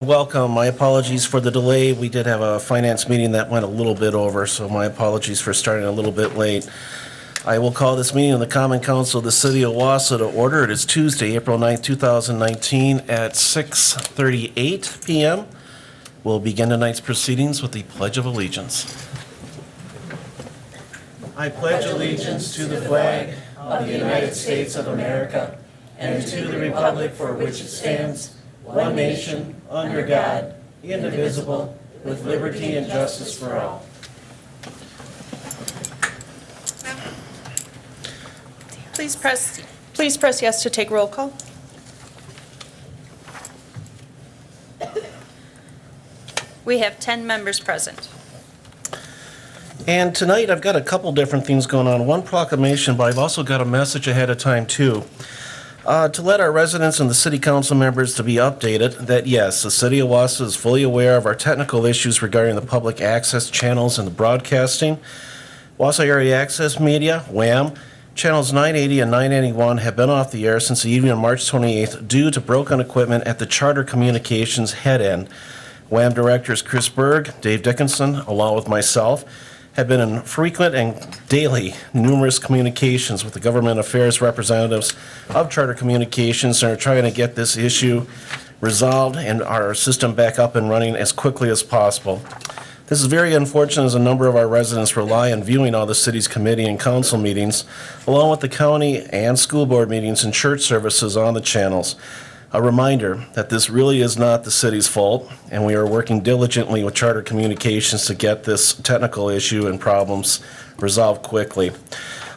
Welcome. My apologies for the delay. We did have a finance meeting that went a little bit over, so my apologies for starting a little bit late. I will call this meeting of the Common Council of the City of Wausau to order. It is Tuesday, April 9th, 2019 at 6:38 p.m. We'll begin tonight's proceedings with the Pledge of Allegiance. I pledge allegiance to the flag of the United States of America and to the republic for which it stands, one nation, under God, indivisible, with liberty and justice for all. Please press yes to take roll call. We have 10 members present. And tonight I've got a couple different things going on. One proclamation, but I've also got a message ahead of time too. To let our residents and the city council members to be updated that yes, the city of Wausau is fully aware of our technical issues regarding the public access channels and the broadcasting. Wausau Area Access Media, WAM, channels 980 and 981 have been off the air since the evening of March 28th due to broken equipment at the Charter Communications head end. WAM directors Chris Berg, Dave Dickinson, along with myself, have been in frequent and daily numerous communications with the government affairs representatives of Charter Communications and are trying to get this issue resolved and our system back up and running as quickly as possible. This is very unfortunate as a number of our residents rely on viewing all the city's committee and council meetings, along with the county and school board meetings and church services on the channels. A reminder that this really is not the city's fault, and we are working diligently with Charter Communications to get this technical issue and problems resolved quickly.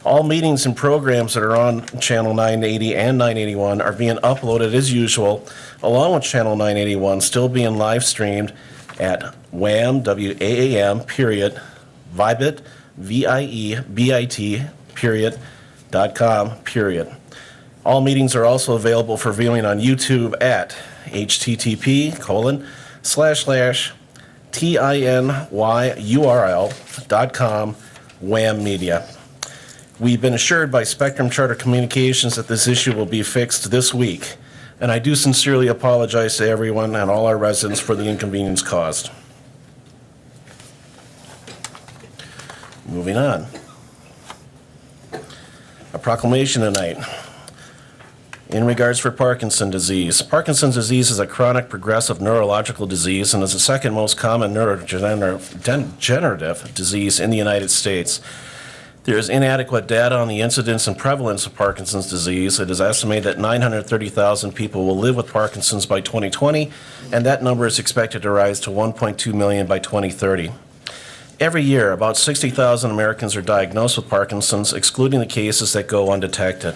All meetings and programs that are on Channel 980 and 981 are being uploaded as usual, along with Channel 981 still being live streamed at WAM, W-A-A-M, period, Vibit, V-I-E-B-I-T, period, .com, period. All meetings are also available for viewing on YouTube at http://tinyurl.com WAM Media. We've been assured by Spectrum Charter Communications that this issue will be fixed this week, and I do sincerely apologize to everyone and all our residents for the inconvenience caused. Moving on. A proclamation tonight. In regards for Parkinson's disease. Parkinson's disease is a chronic progressive neurological disease and is the second most common neurodegenerative disease in the United States. There is inadequate data on the incidence and prevalence of Parkinson's disease. It is estimated that 930,000 people will live with Parkinson's by 2020, and that number is expected to rise to 1.2 million by 2030. Every year, about 60,000 Americans are diagnosed with Parkinson's, excluding the cases that go undetected.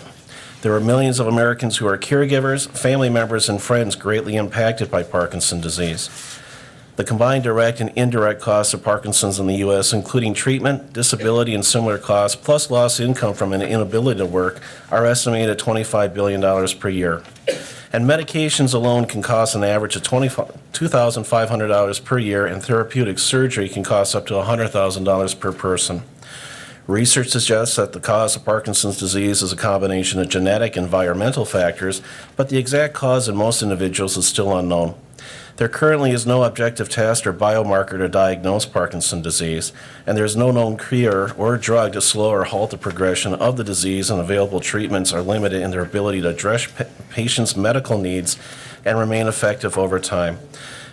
There are millions of Americans who are caregivers, family members, and friends greatly impacted by Parkinson's disease. The combined direct and indirect costs of Parkinson's in the U.S., including treatment, disability, and similar costs, plus lost income from an inability to work, are estimated at $25 billion per year. And medications alone can cost an average of $2,500 per year, and therapeutic surgery can cost up to $100,000 per person. Research suggests that the cause of Parkinson's disease is a combination of genetic and environmental factors, but the exact cause in most individuals is still unknown. There currently is no objective test or biomarker to diagnose Parkinson's disease, and there is no known cure or drug to slow or halt the progression of the disease, and available treatments are limited in their ability to address patients' medical needs and remain effective over time.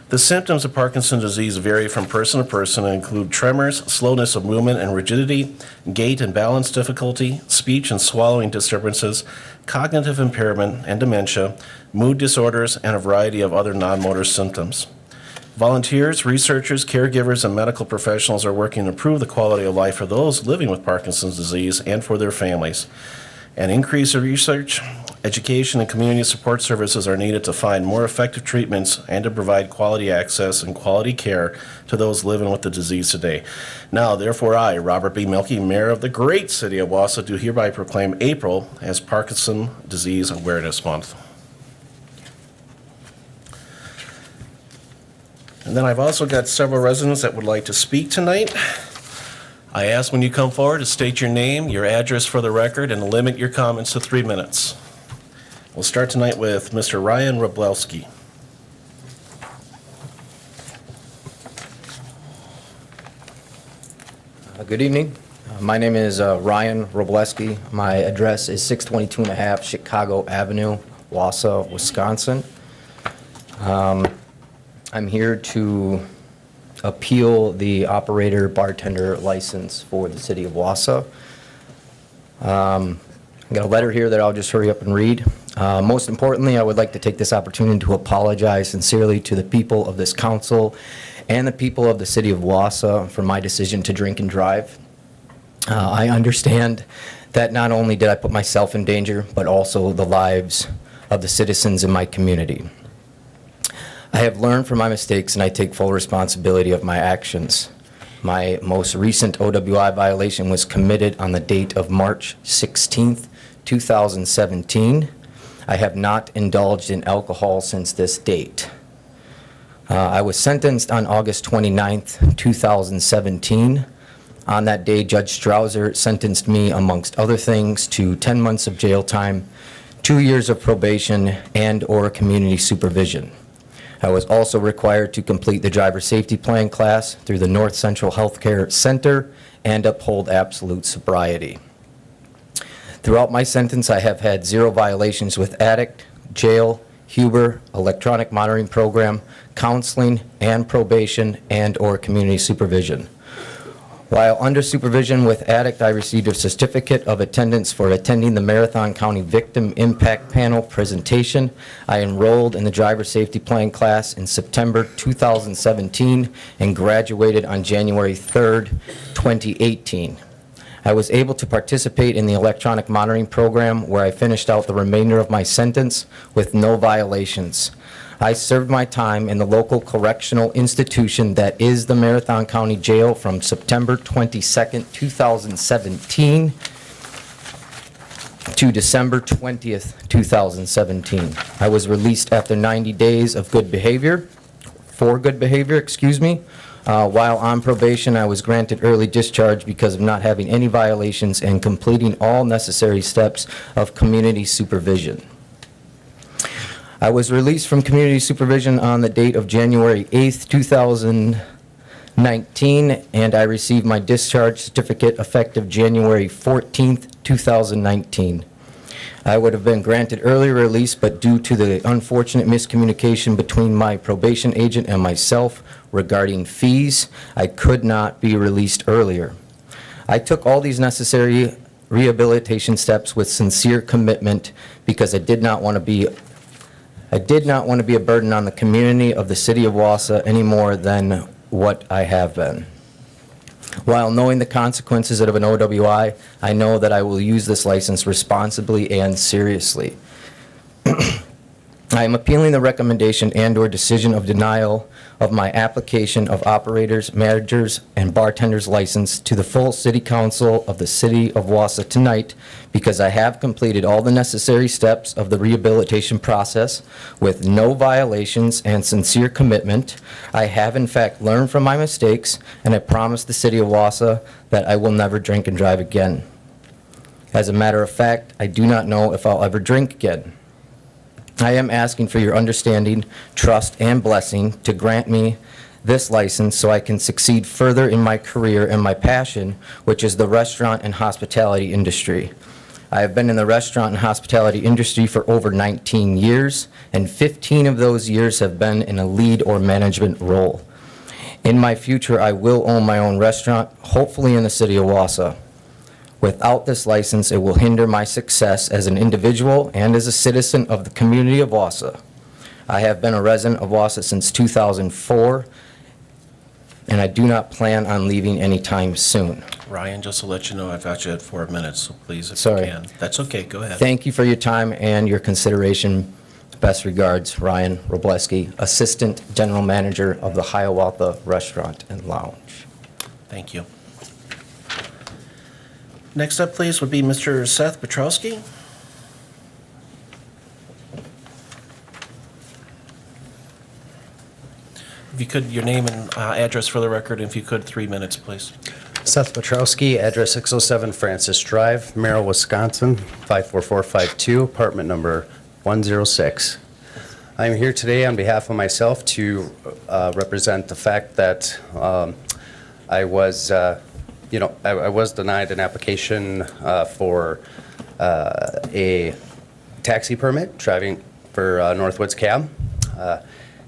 The symptoms of Parkinson's disease vary from person to person and include tremors, slowness of movement and rigidity, gait and balance difficulty, speech and swallowing disturbances, cognitive impairment and dementia, mood disorders, and a variety of other non-motor symptoms. Volunteers, researchers, caregivers, and medical professionals are working to improve the quality of life for those living with Parkinson's disease and for their families. An increase in research, education, and community support services are needed to find more effective treatments and to provide quality access and quality care to those living with the disease today. Now, therefore, I, Robert B. Mielke, Mayor of the great city of Wausau, do hereby proclaim April as Parkinson's Disease Awareness Month. And then I've also got several residents that would like to speak tonight. I ask when you come forward to state your name, your address for the record, and limit your comments to 3 minutes. We'll start tonight with Mr. Ryan Roblewski. Good evening. My name is Ryan Robleski. My address is 622.5 Chicago Avenue, Wausau, Wisconsin. I'm here to appeal the operator bartender license for the city of Wausau. I got a letter here that I'll just hurry up and read. Most importantly, I would like to take this opportunity to apologize sincerely to the people of this council and the people of the city of Wausau for my decision to drink and drive. I understand that not only did I put myself in danger, but also the lives of the citizens in my community. I have learned from my mistakes and I take full responsibility of my actions. My most recent OWI violation was committed on the date of March 16th, 2017. I have not indulged in alcohol since this date. I was sentenced on August 29th, 2017. On that day, Judge Strouser sentenced me, amongst other things, to 10 months of jail time, 2 years of probation, and/or community supervision. I was also required to complete the driver safety plan class through the North Central Healthcare Center and uphold absolute sobriety. Throughout my sentence, I have had 0 violations with addict, jail, Huber, electronic monitoring program, counseling, and probation and/or community supervision. While under supervision with addict, I received a certificate of attendance for attending the Marathon County Victim Impact Panel presentation. I enrolled in the driver safety plan class in September 2017 and graduated on January 3rd, 2018. I was able to participate in the electronic monitoring program where I finished out the remainder of my sentence with no violations. I served my time in the local correctional institution that is the Marathon County Jail from September 22nd, 2017 to December 20th, 2017. I was released after 90 days of good behavior, While on probation, I was granted early discharge because of not having any violations and completing all necessary steps of community supervision. I was released from community supervision on the date of January 8th, 2019, and I received my discharge certificate effective January 14th, 2019. I would have been granted early release, but due to the unfortunate miscommunication between my probation agent and myself regarding fees, I could not be released earlier. I took all these necessary rehabilitation steps with sincere commitment because I did not want to be a burden on the community of the city of Wausau any more than what I have been. While knowing the consequences of an OWI, I know that I will use this license responsibly and seriously. I am appealing the recommendation and/or decision of denial of my application of operators, managers, and bartenders license to the full City Council of the City of Wausau tonight because I have completed all the necessary steps of the rehabilitation process with no violations and sincere commitment. I have in fact learned from my mistakes, and I promise the City of Wausau that I will never drink and drive again. As a matter of fact, I do not know if I'll ever drink again. I am asking for your understanding, trust, and blessing to grant me this license so I can succeed further in my career and my passion, which is the restaurant and hospitality industry. I have been in the restaurant and hospitality industry for over 19 years, and 15 of those years have been in a lead or management role. In my future, I will own my own restaurant, hopefully in the city of Wausau. Without this license, it will hinder my success as an individual and as a citizen of the community of Wausau. I have been a resident of Wausau since 2004, and I do not plan on leaving anytime soon. Ryan, just to let you know, I've got you at 4 minutes, so please, if Sorry. you can. That's okay, go ahead. Thank you for your time and your consideration. Best regards, Ryan Robleski, Assistant General Manager of the Hiawatha Restaurant and Lounge. Thank you. Next up, please, would be Mr. Seth Petrowski. If you could, your name and address for the record, and if you could, 3 minutes, please. Seth Petrowski, address 607 Francis Drive, Merrill, Wisconsin, 54452, apartment number 106. I'm here today on behalf of myself to represent the fact that I was I was denied an application for a taxi permit driving for Northwoods Cab.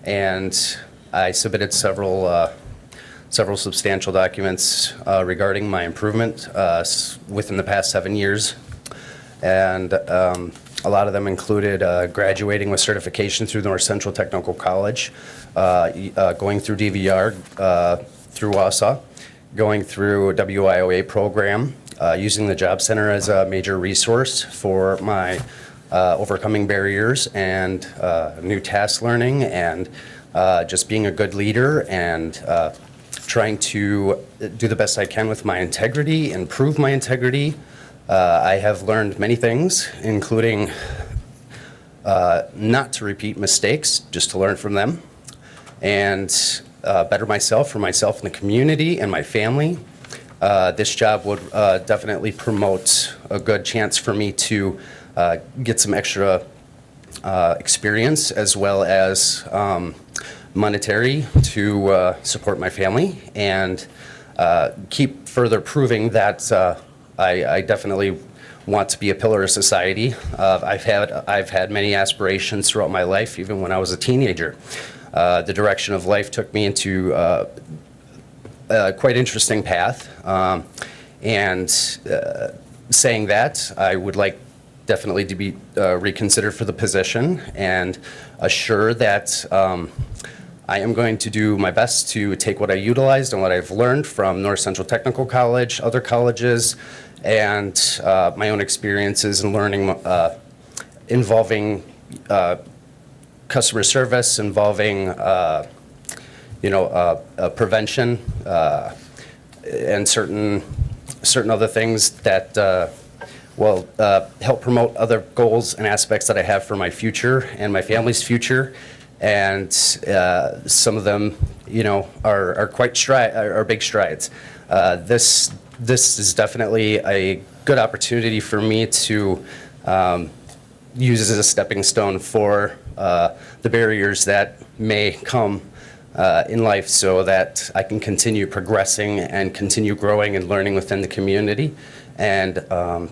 And I submitted several substantial documents regarding my improvement within the past 7 years. And a lot of them included graduating with certification through North Central Technical College, going through DVR through Wausau, going through a WIOA program, using the Job Center as a major resource for my overcoming barriers and new task learning, and just being a good leader and trying to do the best I can with my integrity, improve my integrity. I have learned many things, including not to repeat mistakes, just to learn from them, and better myself for myself and the community and my family. This job would definitely promote a good chance for me to get some extra experience, as well as monetary to support my family, and keep further proving that I definitely want to be a pillar of society. I've had many aspirations throughout my life, even when I was a teenager. The direction of life took me into a quite interesting path, and saying that, I would like definitely to be reconsidered for the position, and assure that I am going to do my best to take what I utilized and what I've learned from North Central Technical College, other colleges, and my own experiences in learning involving customer service, involving prevention, and certain other things that will help promote other goals and aspects that I have for my future and my family's future. And some of them, are are big strides. This is definitely a good opportunity for me to use as a stepping stone for the barriers that may come in life, so that I can continue progressing and continue growing and learning within the community. And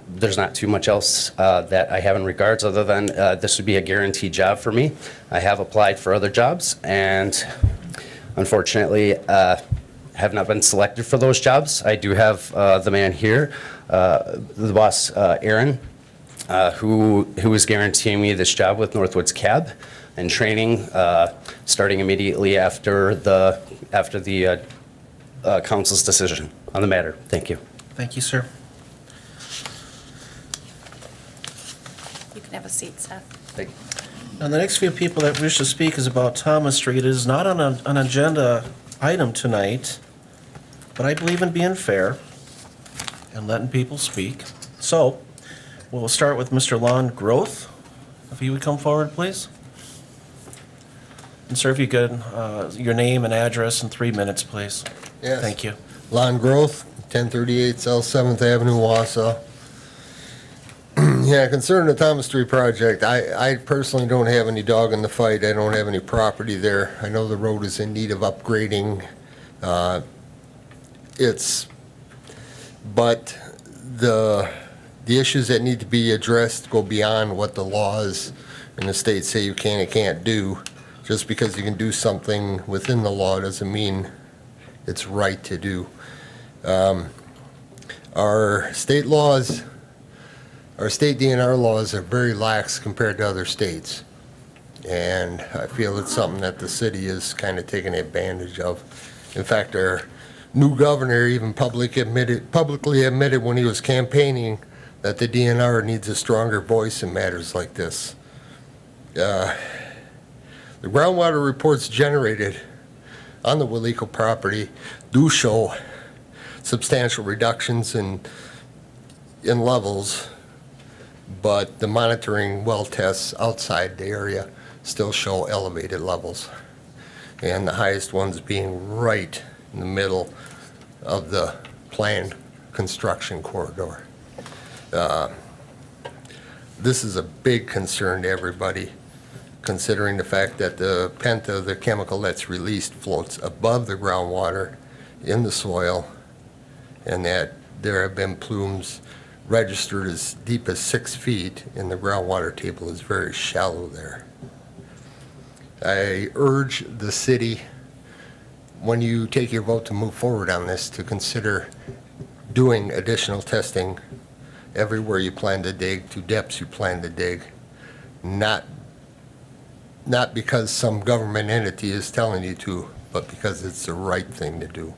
there's not too much else that I have in regards, other than this would be a guaranteed job for me. I have applied for other jobs, and unfortunately have not been selected for those jobs. I do have the man here, the boss, Aaron, who is guaranteeing me this job with Northwoods Cab and training, starting immediately after the council's decision on the matter. Thank you. Thank you, sir. You can have a seat, Seth. Thank you. Now, the next few people that wish to speak is about Thomas Street. It is not on an agenda item tonight, but I believe in being fair and letting people speak. So, we'll start with Mr. Lon Groth. If he would come forward, please. And sir, if you could, your name and address in 3 minutes, please. Yes. Thank you. Lawn Growth, 1038 South 7th Avenue, Wausau. Yeah, concerning the Thomas Street project, I personally don't have any dog in the fight. I don't have any property there. I know the road is in need of upgrading. But the issues that need to be addressed go beyond what the laws in the state say you can and can't do. Just because you can do something within the law doesn't mean it's right to do. Our state laws, our state DNR laws are very lax compared to other states. And I feel it's something that the city is kind of taking advantage of. In fact, our new governor even publicly admitted when he was campaigning that the DNR needs a stronger voice in matters like this. The groundwater reports generated on the Waleco property do show substantial reductions in levels, but the monitoring well tests outside the area still show elevated levels, and the highest ones being right in the middle of the planned construction corridor. This is a big concern to everybody, considering the fact that the penta, the chemical that's released, floats above the groundwater in the soil and that there have been plumes registered as deep as 6 feet, and the groundwater table is very shallow there. I urge the city, when you take your vote to move forward on this, to consider doing additional testing everywhere you plan to dig, to depths you plan to dig, not because some government entity is telling you to, but because it's the right thing to do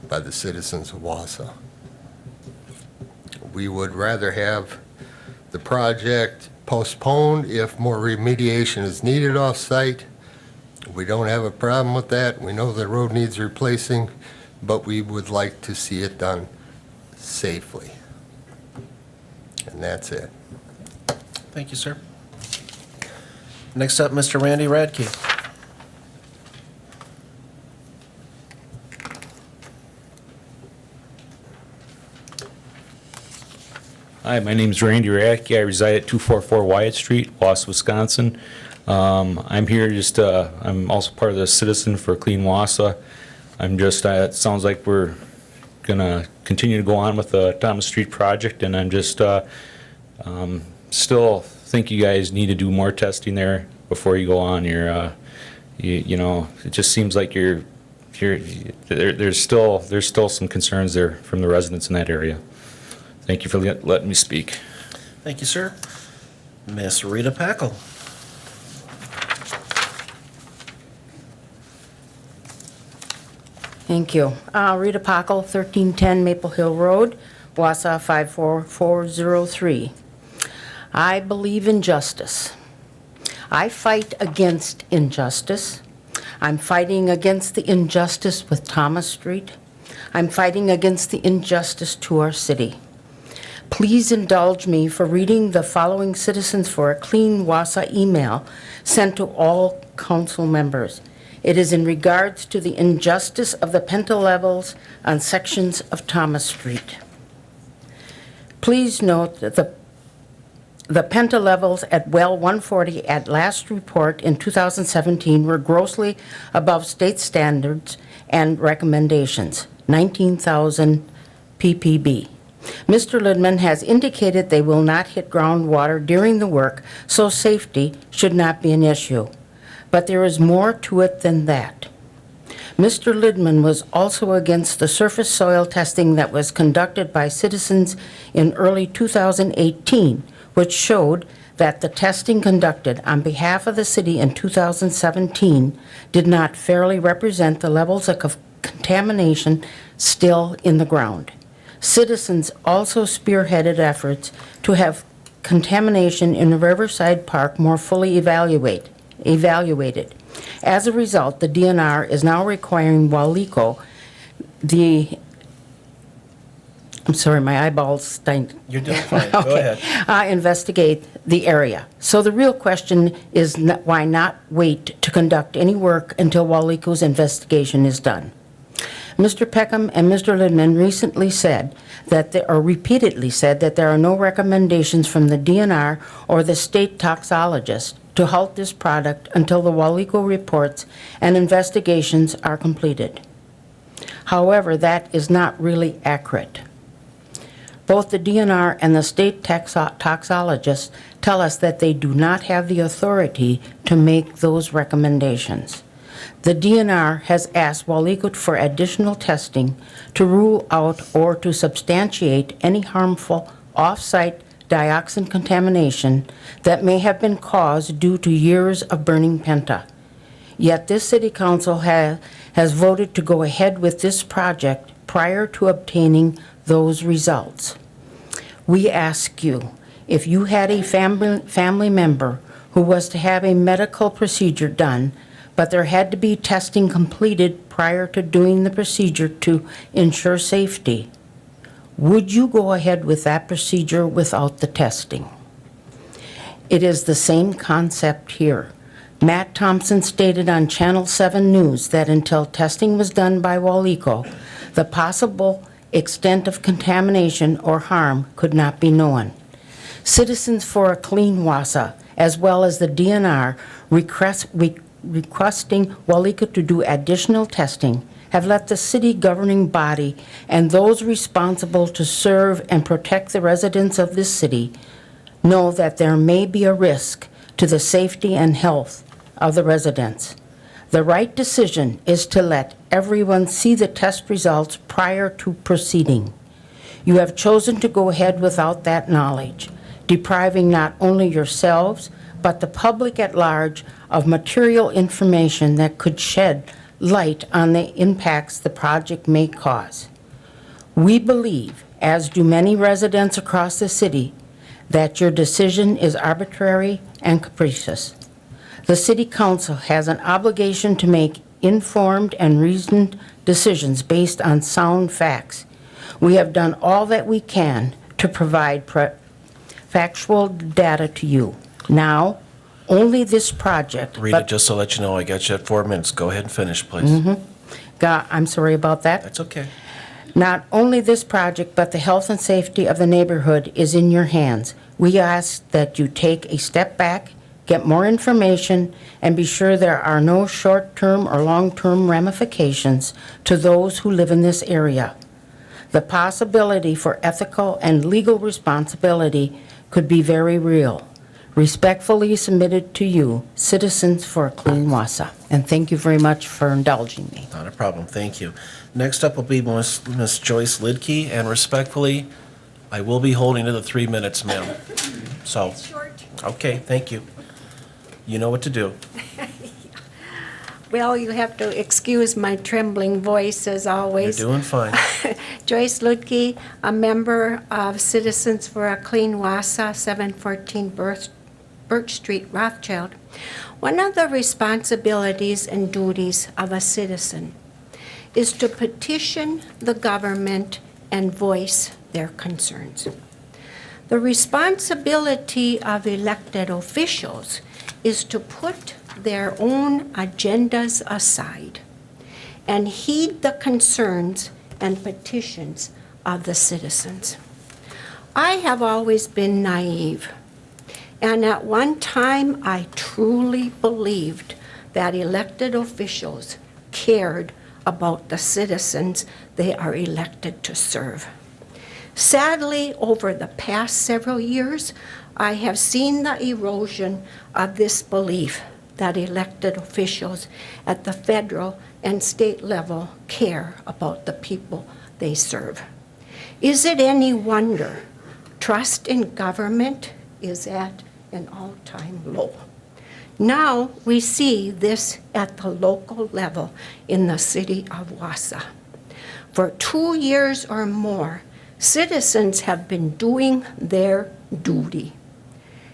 by the citizens of Wausau. We would rather have the project postponed if more remediation is needed off-site. We don't have a problem with that. We know the road needs replacing, but we would like to see it done safely. And that's it. Thank you, sir. Next up, Mr. Randy Radke. Hi, my name's Randy Radke. I reside at 244 Wyatt Street, Wausau, Wisconsin. I'm here I'm also part of the Citizen for Clean Wausau. It sounds like we're gonna continue to go on with the Thomas Street project, and I'm just, still think you guys need to do more testing there before you go on. You know, it just seems like there's still some concerns there from the residents in that area. Thank you for letting me speak. Thank you, sir. Miss Rita Packle. Thank you. Rita Pockel, 1310 Maple Hill Road, Wausau 54403. I believe in justice. I fight against injustice. I'm fighting against the injustice with Thomas Street. I'm fighting against the injustice to our city. Please indulge me for reading the following Citizens for a Clean Wausau email sent to all council members. It is in regards to the injustice of the penta levels on sections of Thomas Street. Please note that the penta levels at well 140 at last report in 2017 were grossly above state standards and recommendations, 19,000 ppb. Mr. Lidman has indicated they will not hit groundwater during the work, so safety should not be an issue. But there is more to it than that. Mr. Lidman was also against the surface soil testing that was conducted by citizens in early 2018, which showed that the testing conducted on behalf of the city in 2017 did not fairly represent the levels of contamination still in the ground. Citizens also spearheaded efforts to have contamination in Riverside Park more fully evaluated. As a result, the DNR is now requiring Walico, I'm sorry, my eyeballs. You're doing fine. Go ahead. Investigate the area. So the real question is why not wait to conduct any work until Walico's investigation is done? Mr. Peckham and Mr. Lidman recently said repeatedly said that there are no recommendations from the DNR or the state toxologist to halt this product until the Walico reports and investigations are completed. However, that is not really accurate. Both the DNR and the state toxologists tell us that they do not have the authority to make those recommendations. The DNR has asked Walico for additional testing to rule out or to substantiate any harmful off-site dioxin contamination that may have been caused due to years of burning penta. Yet this city council has voted to go ahead with this project prior to obtaining those results. We ask you, if you had a family member who was to have a medical procedure done, but there had to be testing completed prior to doing the procedure to ensure safety, would you go ahead with that procedure without the testing? It is the same concept here. Matt Thompson stated on Channel 7 News that until testing was done by Walico, the possible extent of contamination or harm could not be known. Citizens for a Clean Wausau, as well as the DNR, requesting Walico to do additional testing, have let the city governing body and those responsible to serve and protect the residents of this city know that there may be a risk to the safety and health of the residents. The right decision is to let everyone see the test results prior to proceeding. You have chosen to go ahead without that knowledge, depriving not only yourselves, but the public at large of material information that could shed light on the impacts the project may cause. We believe, as do many residents across the city, that your decision is arbitrary and capricious. The City Council has an obligation to make informed and reasoned decisions based on sound facts. We have done all that we can to provide factual data to you. Now, only this project. Rita, just to let you know, I got you at 4 minutes. Go ahead and finish, please. I'm sorry about that. That's okay. Not only this project, but the health and safety of the neighborhood is in your hands. We ask that you take a step back, get more information, and be sure there are no short-term or long-term ramifications to those who live in this area. The possibility for ethical and legal responsibility could be very real. Respectfully submitted to you, Citizens for a Clean Wausau. And thank you very much for indulging me. Not a problem. Thank you. Next up will be Miss Joyce Lidke, and respectfully, I will be holding to the 3 minutes, ma'am. So, okay, thank you. You know what to do. Well, you have to excuse my trembling voice as You're always. doing fine. Joyce Ludke, a member of Citizens for a Clean Wausau, 714 Birch Street, Rothschild. One of the responsibilities and duties of a citizen is to petition the government and voice their concerns. The responsibility of elected officials is to put their own agendas aside and heed the concerns and petitions of the citizens. I have always been naive, and at one time I truly believed that elected officials cared about the citizens they are elected to serve. Sadly, over the past several years, I have seen the erosion of this belief that elected officials at the federal and state level care about the people they serve. Is it any wonder trust in government is at an all-time low? Now we see this at the local level in the city of Wausau. For 2 years or more, citizens have been doing their duty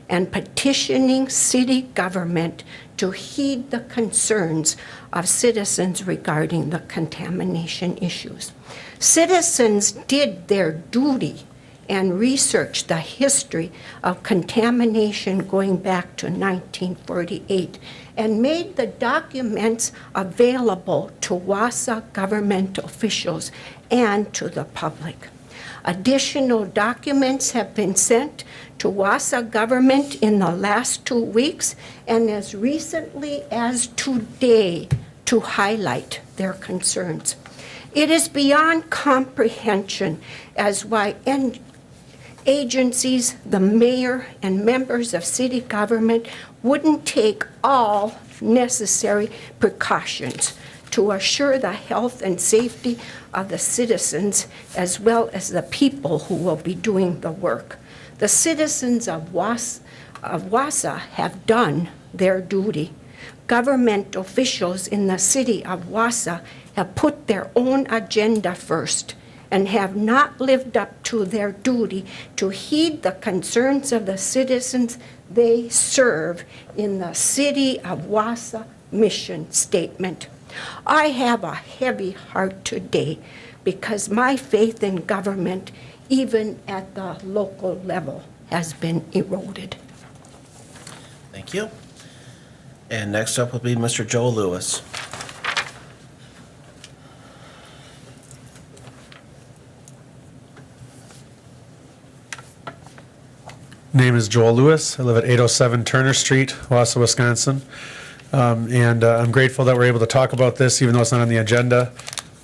and petitioning city government to heed the concerns of citizens regarding the contamination issues. Citizens did their duty and researched the history of contamination going back to 1948 and made the documents available to Wausau government officials and to the public. Additional documents have been sent to Wausau government in the last 2 weeks and as recently as today to highlight their concerns. It is beyond comprehension as why agencies, the mayor, and members of city government wouldn't take all necessary precautions to assure the health and safety of the citizens as well as the people who will be doing the work. The citizens of Wausau have done their duty. Government officials in the city of Wausau have put their own agenda first and have not lived up to their duty to heed the concerns of the citizens they serve in the City of Wausau mission statement. I have a heavy heart today because my faith in government, even at the local level, has been eroded. Thank you. And next up will be Mr. Joe Lewis. Name is Joel Lewis. I live at 807 Turner Street, Wausau, Wisconsin. And I'm grateful that we're able to talk about this, even though it's not on the agenda.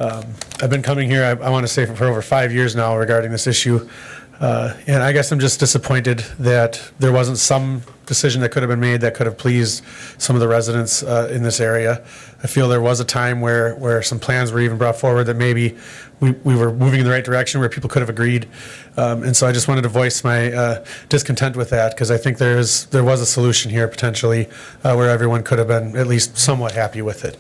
I've been coming here, I want to say, for over 5 years now regarding this issue. And I guess I'm just disappointed that there wasn't some decision that could have been made that could have pleased some of the residents in this area. I feel there was a time where some plans were even brought forward that maybe we were moving in the right direction, where people could have agreed. And so I just wanted to voice my discontent with that, because I think there was a solution here potentially where everyone could have been at least somewhat happy with it.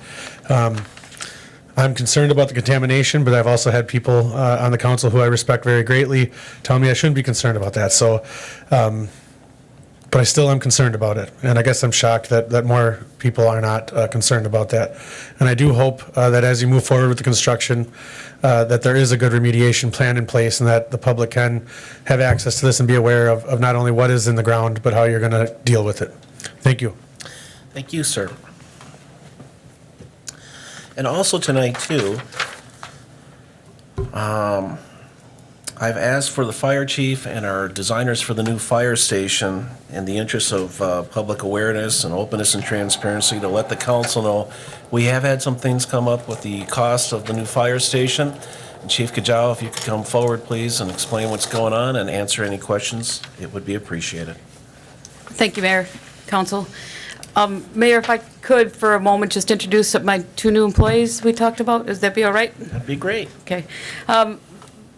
I'm concerned about the contamination, but I've also had people on the council who I respect very greatly tell me I shouldn't be concerned about that. So, but I still am concerned about it. And I guess I'm shocked that more people are not concerned about that. And I do hope that as you move forward with the construction, that there is a good remediation plan in place, and that the public can have access to this and be aware of not only what is in the ground, but how you're going to deal with it. Thank you. Thank you, sir. And also tonight, too, I've asked for the fire chief and our designers for the new fire station, in the interest of public awareness and openness and transparency, to let the council know we have had some things come up with the cost of the new fire station. And Chief Kajal, if you could come forward, please, and explain what's going on and answer any questions, it would be appreciated. Thank you, Mayor, Council. Mayor, if I could for a moment just introduce my two new employees we talked about. Does that be all right? That'd be great. Okay.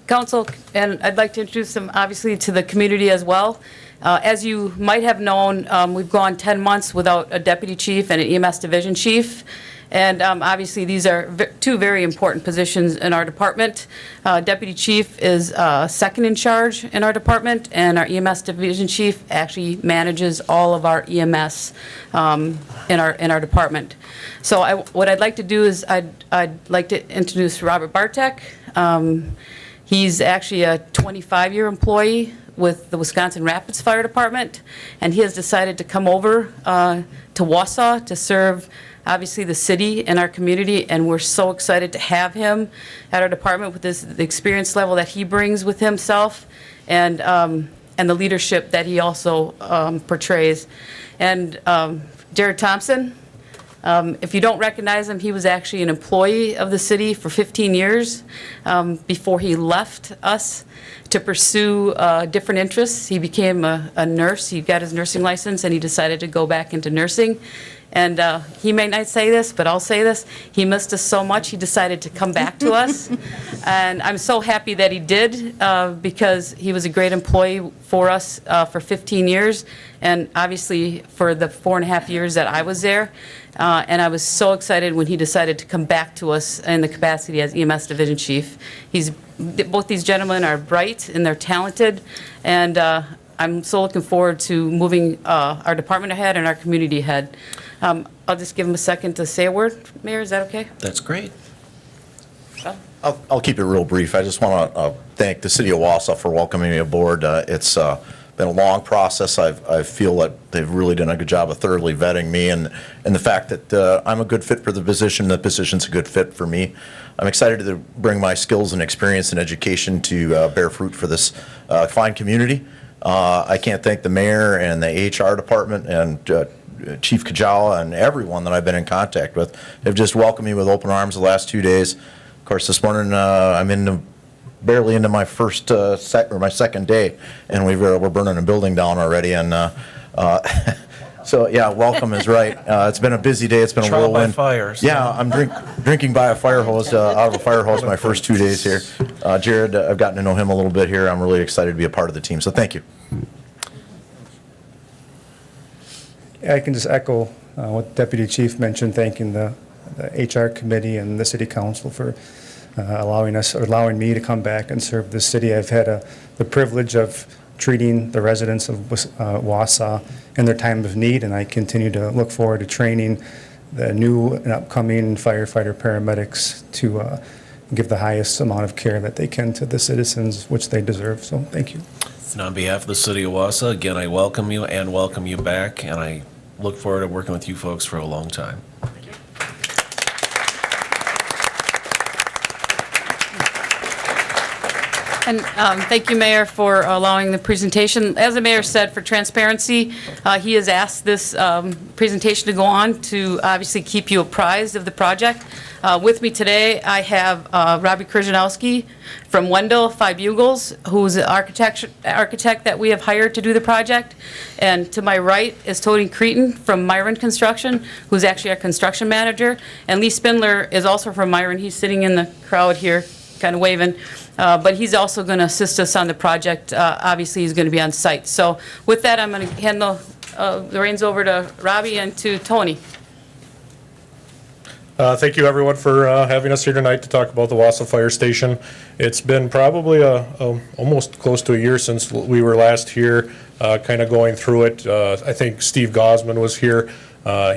Council, and I'd like to introduce them obviously to the community as well. As you might have known, we've gone 10 months without a deputy chief and an EMS division chief. And obviously, these are two very important positions in our department. Deputy chief is second in charge in our department, and our EMS division chief actually manages all of our EMS in our department. So what I'd like to do is I'd like to introduce Robert Bartek. He's actually a 25-year employee with the Wisconsin Rapids Fire Department, and he has decided to come over to Wausau to serve obviously the city and our community, and we're so excited to have him at our department with the experience level that he brings with himself, and the leadership that he also portrays. And Jared Thompson, if you don't recognize him, he was actually an employee of the city for 15 years before he left us to pursue different interests. He became a nurse. He got his nursing license, and he decided to go back into nursing. And he may not say this, but I'll say this. He missed us so much, he decided to come back to us. And I'm so happy that he did, because he was a great employee for us for 15 years, and obviously for the 4.5 years that I was there. And I was so excited when he decided to come back to us in the capacity as EMS division chief. Both these gentlemen are bright and they're talented, and I'm so looking forward to moving our department ahead and our community ahead. I'll just give him a second to say a word. Mayor, is that okay? That's great. I'll keep it real brief. I just want to thank the city of Wausau for welcoming me aboard. It's been a long process. I feel that they've really done a good job of thoroughly vetting me, and the fact that I'm a good fit for the position, the position's a good fit for me. I'm excited to bring my skills and experience and education to bear fruit for this fine community. I can't thank the mayor and the HR department and Chief Kajala and everyone that I've been in contact with. They've just welcomed me with open arms the last 2 days. Of course, this morning I'm barely into my first my second day, and we're burning a building down already. And so yeah, welcome is right. It's been a busy day. It's been a whirlwind. Trial by fire. So. Yeah, I'm drinking by a fire hose out of a fire hose my first 2 days here. Jared, I've gotten to know him a little bit here. I'm really excited to be a part of the team. So thank you. I can just echo what Deputy Chief mentioned, thanking the HR committee and the city council for allowing me to come back and serve the city. I've had the privilege of treating the residents of Wausau in their time of need, and I continue to look forward to training the new and upcoming firefighter paramedics to give the highest amount of care that they can to the citizens, which they deserve. So thank you. And on behalf of the city of Wausau, again, I welcome you and welcome you back, and I look forward to working with you folks for a long time. And thank you, Mayor, for allowing the presentation. As the mayor said, for transparency, he has asked this presentation to go on to obviously keep you apprised of the project. With me today, I have Robbie Krzyzanowski from Wendell, 5 Bugles, who's the architect that we have hired to do the project. And to my right is Tony Cretin from Myron Construction, who's actually our construction manager. And Lee Spindler is also from Myron. He's sitting in the crowd here, kind of waving. But he's also going to assist us on the project. Obviously, he's going to be on site. So with that, I'm going to hand the reins over to Robbie and to Tony. Thank you, everyone, for having us here tonight to talk about the Wausau Fire Station. It's been probably almost close to a year since we were last here, kind of going through it. I think Steve Gosman was here.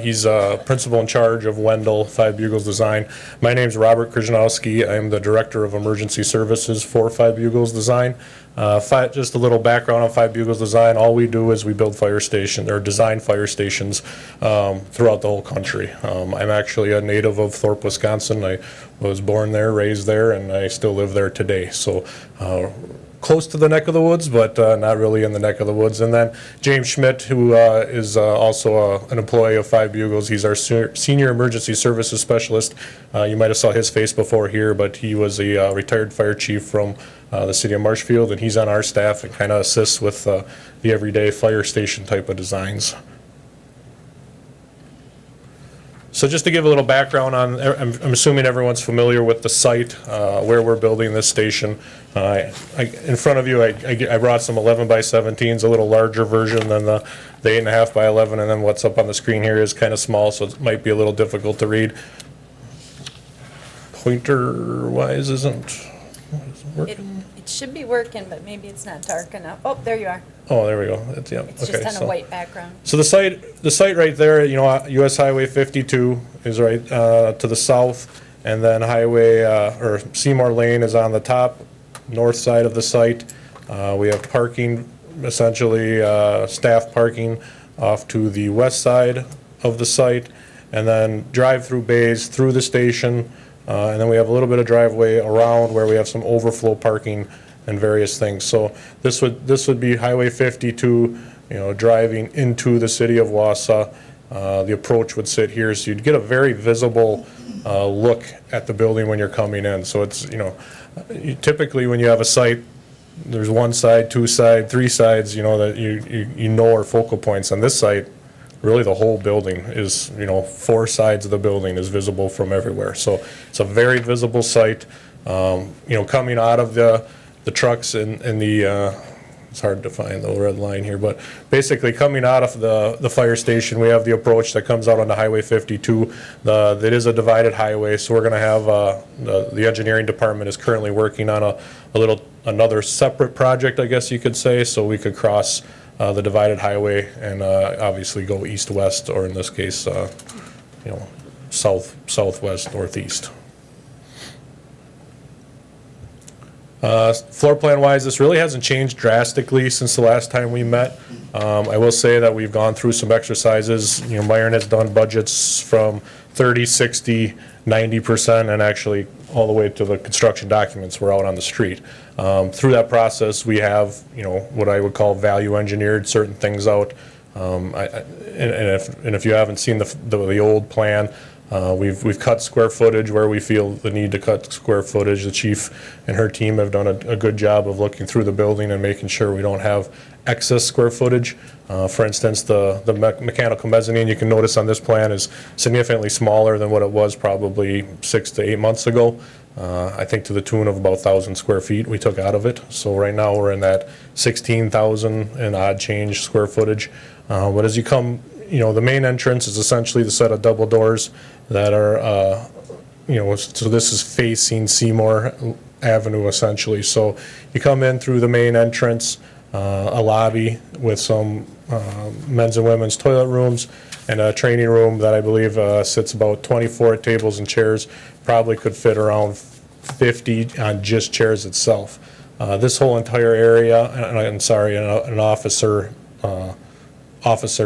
He's principal in charge of Wendell, 5 Bugles Design. My name's Robert Krzyzanowski. I'm the Director of Emergency Services for 5 Bugles Design. Just a little background on 5 Bugles Design. All we do is we build fire stations, or design fire stations throughout the whole country. I'm actually a native of Thorpe, Wisconsin. I was born there, raised there, and I still live there today. So close to the neck of the woods, but not really in the neck of the woods. And then James Schmidt, who is also an employee of 5 Bugles. He's our Senior Emergency Services Specialist. You might have saw his face before here, but he was a retired fire chief from the city of Marshfield, and he's on our staff and kind of assists with the everyday fire station type of designs. So just to give a little background on, I'm assuming everyone's familiar with the site, where we're building this station. In front of you, I brought some 11 by 17s, a little larger version than the 8.5 by 11, and then what's up on the screen here is kind of small, so it might be a little difficult to read. Pointer-wise isn't working. It should be working, but maybe it's not dark enough. Oh, there you are. Oh, there we go. Yeah, It's okay, just on a white background. So the site right there, you know, US Highway 52 is right to the south, and then or Seymour Lane is on the top north side of the site. We have parking, essentially staff parking off to the west side of the site, and then drive-through bays through the station, and then we have a little bit of driveway around where we have some overflow parking and various things. So this would be Highway 52, you know, driving into the city of Wausau. The approach would sit here, so you'd get a very visible look at the building when you're coming in. So it's, you know, typically when you have a site, there's one side, two side, three sides, you know, that you know are focal points. On this site, really the whole building is, you know, 4 sides of the building is visible from everywhere. So it's a very visible site. You know, coming out of the trucks and the, it's hard to find the red line here, but basically coming out of the fire station, we have the approach that comes out onto Highway 52. That is a divided highway, so we're going to have, the engineering department is currently working on another separate project, I guess you could say, so we could cross the divided highway and obviously go east-west, or in this case, you know, southwest, northeast. Floor plan wise, this really hasn't changed drastically since the last time we met. I will say that we've gone through some exercises. You know, Myron has done budgets from 30, 60, 90%, and actually all the way to the construction documents were out on the street. Through that process, we have, you know, what I would call value engineered certain things out. And if you haven't seen the old plan, we've cut square footage where we feel the need to cut square footage. The chief and her team have done a good job of looking through the building and making sure we don't have excess square footage. For instance, the mechanical mezzanine, you can notice on this plan, is significantly smaller than what it was probably 6 to 8 months ago. I think to the tune of about 1,000 square feet we took out of it. So right now we're in that 16,000 and odd change square footage. But as you come, you know, the main entrance is essentially the set of double doors that are, you know, so this is facing Seymour Avenue essentially. So you come in through the main entrance, a lobby with some men's and women's toilet rooms, and a training room that I believe sits about 24 tables and chairs, probably could fit around 50 on just chairs itself. This whole entire area, an officer office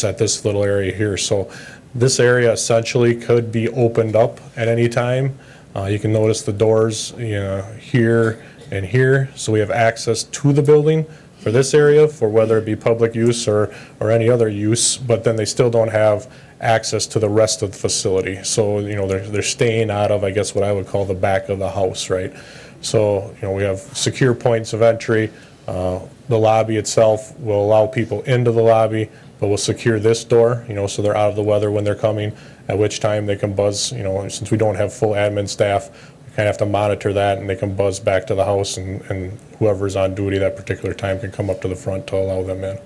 at this little area here. So this area essentially could be opened up at any time. You can notice the doors, you know, here and here, so we have access to the building for this area for whether it be public use or any other use, but then they still don't have access to the rest of the facility. So, they're staying out of, I guess, what I would call the back of the house, right? So, we have secure points of entry. The lobby itself will allow people into the lobby, but we'll secure this door, so they're out of the weather when they're coming, at which time they can buzz, since we don't have full admin staff, we kind of have to monitor that, and they can buzz back to the house, and whoever's on duty that particular time can come up to the front to allow them in.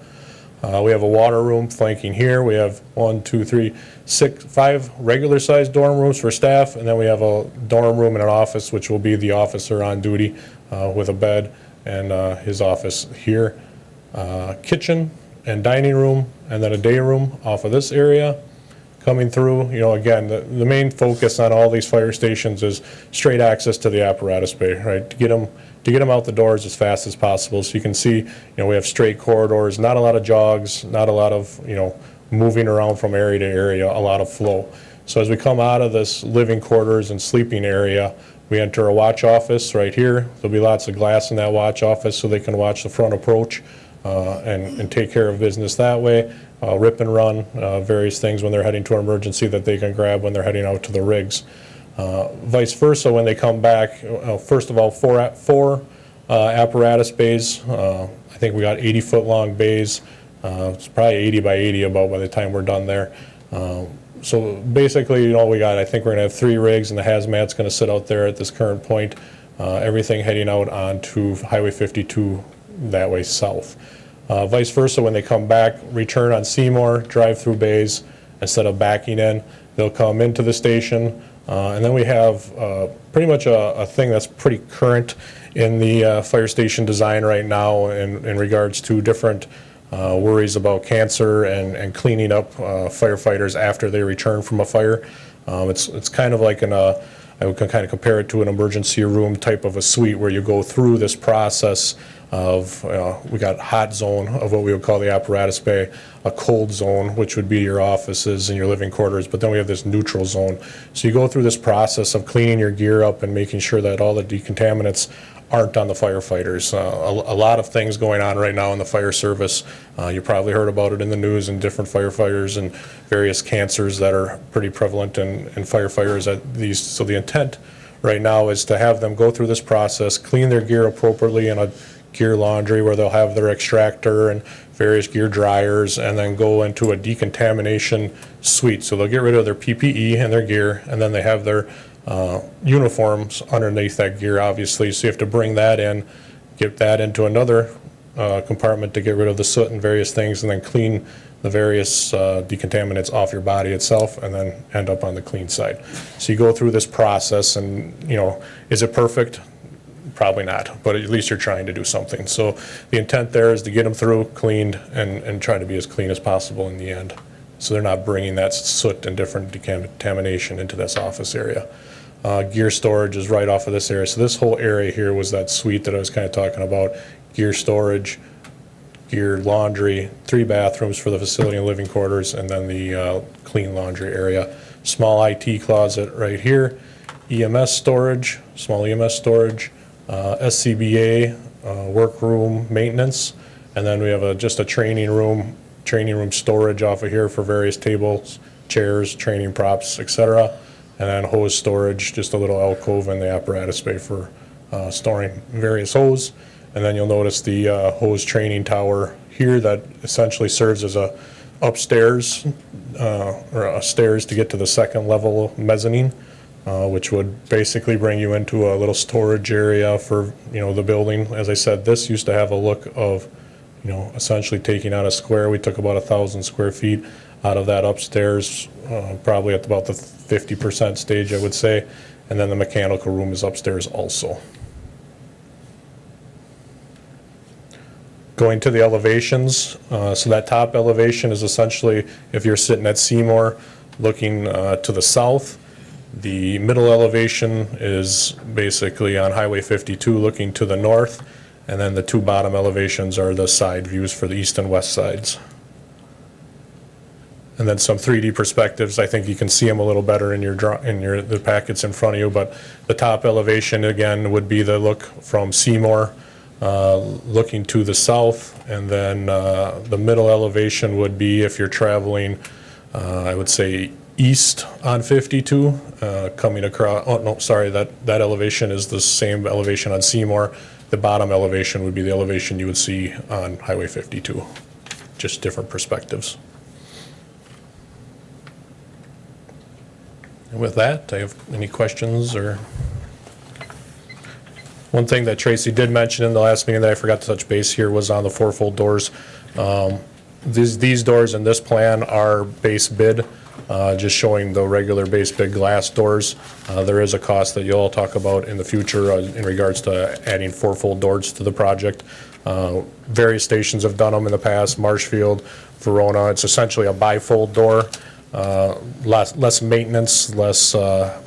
We have a water room flanking here. We have 5 regular-sized dorm rooms for staff, and then we have a dorm room and an office, which will be the officer on duty with a bed and his office here. Kitchen and dining room, and then a day room off of this area. Coming through, again, the main focus on all these fire stations is straight access to the apparatus bay, right? To get them out the doors as fast as possible. So you can see, we have straight corridors, not a lot of jogs, not a lot of, moving around from area to area, a lot of flow. So as we come out of this living quarters and sleeping area, we enter a watch office right here. There'll be lots of glass in that watch office so they can watch the front approach and take care of business that way. Rip and run, various things when they're heading to an emergency that they can grab when they're heading out to the rigs. Vice versa, when they come back, first of all, four apparatus bays. I think we got 80-foot long bays. It's probably 80 by 80 about by the time we're done there. So basically, I think we're going to have 3 rigs, and the hazmat's going to sit out there at this current point. Everything heading out onto Highway 52 that way south. Vice versa, when they come back, return on Seymour, drive-through bays. Instead of backing in, they'll come into the station. And then we have pretty much a thing that's pretty current in the fire station design right now in regards to different worries about cancer and cleaning up firefighters after they return from a fire. It's kind of like I would kind of compare it to an emergency room type of a suite where you go through this process of, we got hot zone of what we would call the apparatus bay, a cold zone, which would be your offices and your living quarters, but then we have this neutral zone. So you go through this process of cleaning your gear up and making sure that all the decontaminants aren't on the firefighters. A lot of things going on right now in the fire service. You probably heard about it in the news and different firefighters and various cancers that are pretty prevalent in firefighters at these. So the intent right now is to have them go through this process, clean their gear appropriately in a gear laundry where they'll have their extractor and various gear dryers, and then go into a decontamination suite. So they'll get rid of their PPE and their gear, and then they have their uniforms underneath that gear, obviously. So you have to bring that in, get that into another compartment to get rid of the soot and various things, and then clean the various decontaminants off your body itself, and then end up on the clean side. So you go through this process, and is it perfect? Probably not, but at least you're trying to do something. So the intent there is to get them through, cleaned, and try to be as clean as possible in the end. So they're not bringing that soot and different decontamination into this office area. Gear storage is right off of this area. So this whole area here was that suite that I was kind of talking about. Gear storage, gear laundry, 3 bathrooms for the facility and living quarters, and then the clean laundry area. Small IT closet right here. EMS storage, small EMS storage. SCBA, workroom maintenance, and then we have just a training room storage off of here for various tables, chairs, training props, etc. And then hose storage, just a little alcove in the apparatus bay for storing various hose. And then you'll notice the hose training tower here that essentially serves as a upstairs or a stairs to get to the second level mezzanine. Which would basically bring you into a little storage area for, the building. As I said, this used to have a look of, essentially taking out a square. We took about 1,000 square feet out of that upstairs, probably at about the 50% stage, I would say. And then the mechanical room is upstairs also. Going to the elevations, so that top elevation is essentially, if you're sitting at Seymour looking to the south, the middle elevation is basically on Highway 52 looking to the north, and then the 2 bottom elevations are the side views for the east and west sides. And then some 3D perspectives. I think you can see them a little better in the packets in front of you, but the top elevation again would be the look from Seymour looking to the south, and then the middle elevation would be if you're traveling I would say, east on 52, coming across, oh, no, sorry, that elevation is the same elevation on Seymour. The bottom elevation would be the elevation you would see on Highway 52, just different perspectives. And with that, do you have any questions or? One thing that Tracy did mention in the last meeting that I forgot to touch base here was on the four-fold doors. These doors in this plan are base bid, just showing the regular base bid glass doors. There is a cost that you'll talk about in the future in regards to adding four-fold doors to the project. Various stations have done them in the past, Marshfield, Verona. It's essentially a bifold door, less maintenance, less, I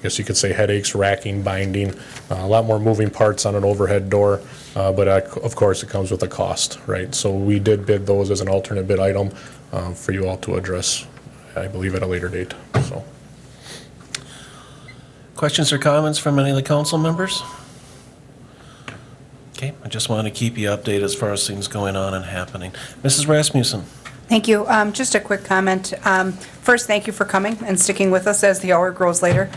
guess you could say headaches, racking, binding, a lot more moving parts on an overhead door, but of course it comes with a cost, right? So we did bid those as an alternate bid item for you all to address, I believe, at a later date, so. Questions or comments from any of the council members? Okay, I just wanted to keep you updated as far as things going on and happening. Mrs. Rasmussen? Thank you. Just a quick comment. First, thank you for coming and sticking with us as the hour grows later.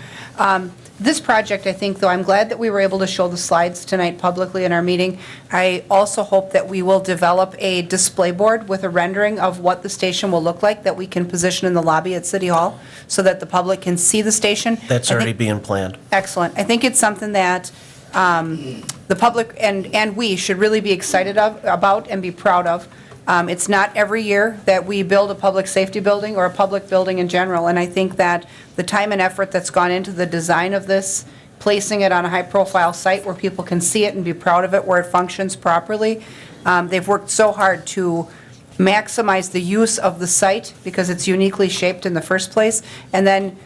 This project, I think, though, I'm glad that we were able to show the slides tonight publicly in our meeting. I also hope that we will develop a display board with a rendering of what the station will look like that we can position in the lobby at City Hall so that the public can see the station. That's already being planned. Excellent. I think it's something that the public and we should really be excited about and be proud of. It's not every year that we build a public safety building or a public building in general, and I think that the time and effort that's gone into the design of this, placing it on a high-profile site where people can see it and be proud of it, where it functions properly, they've worked so hard to maximize the use of the site because it's uniquely shaped in the first place, and then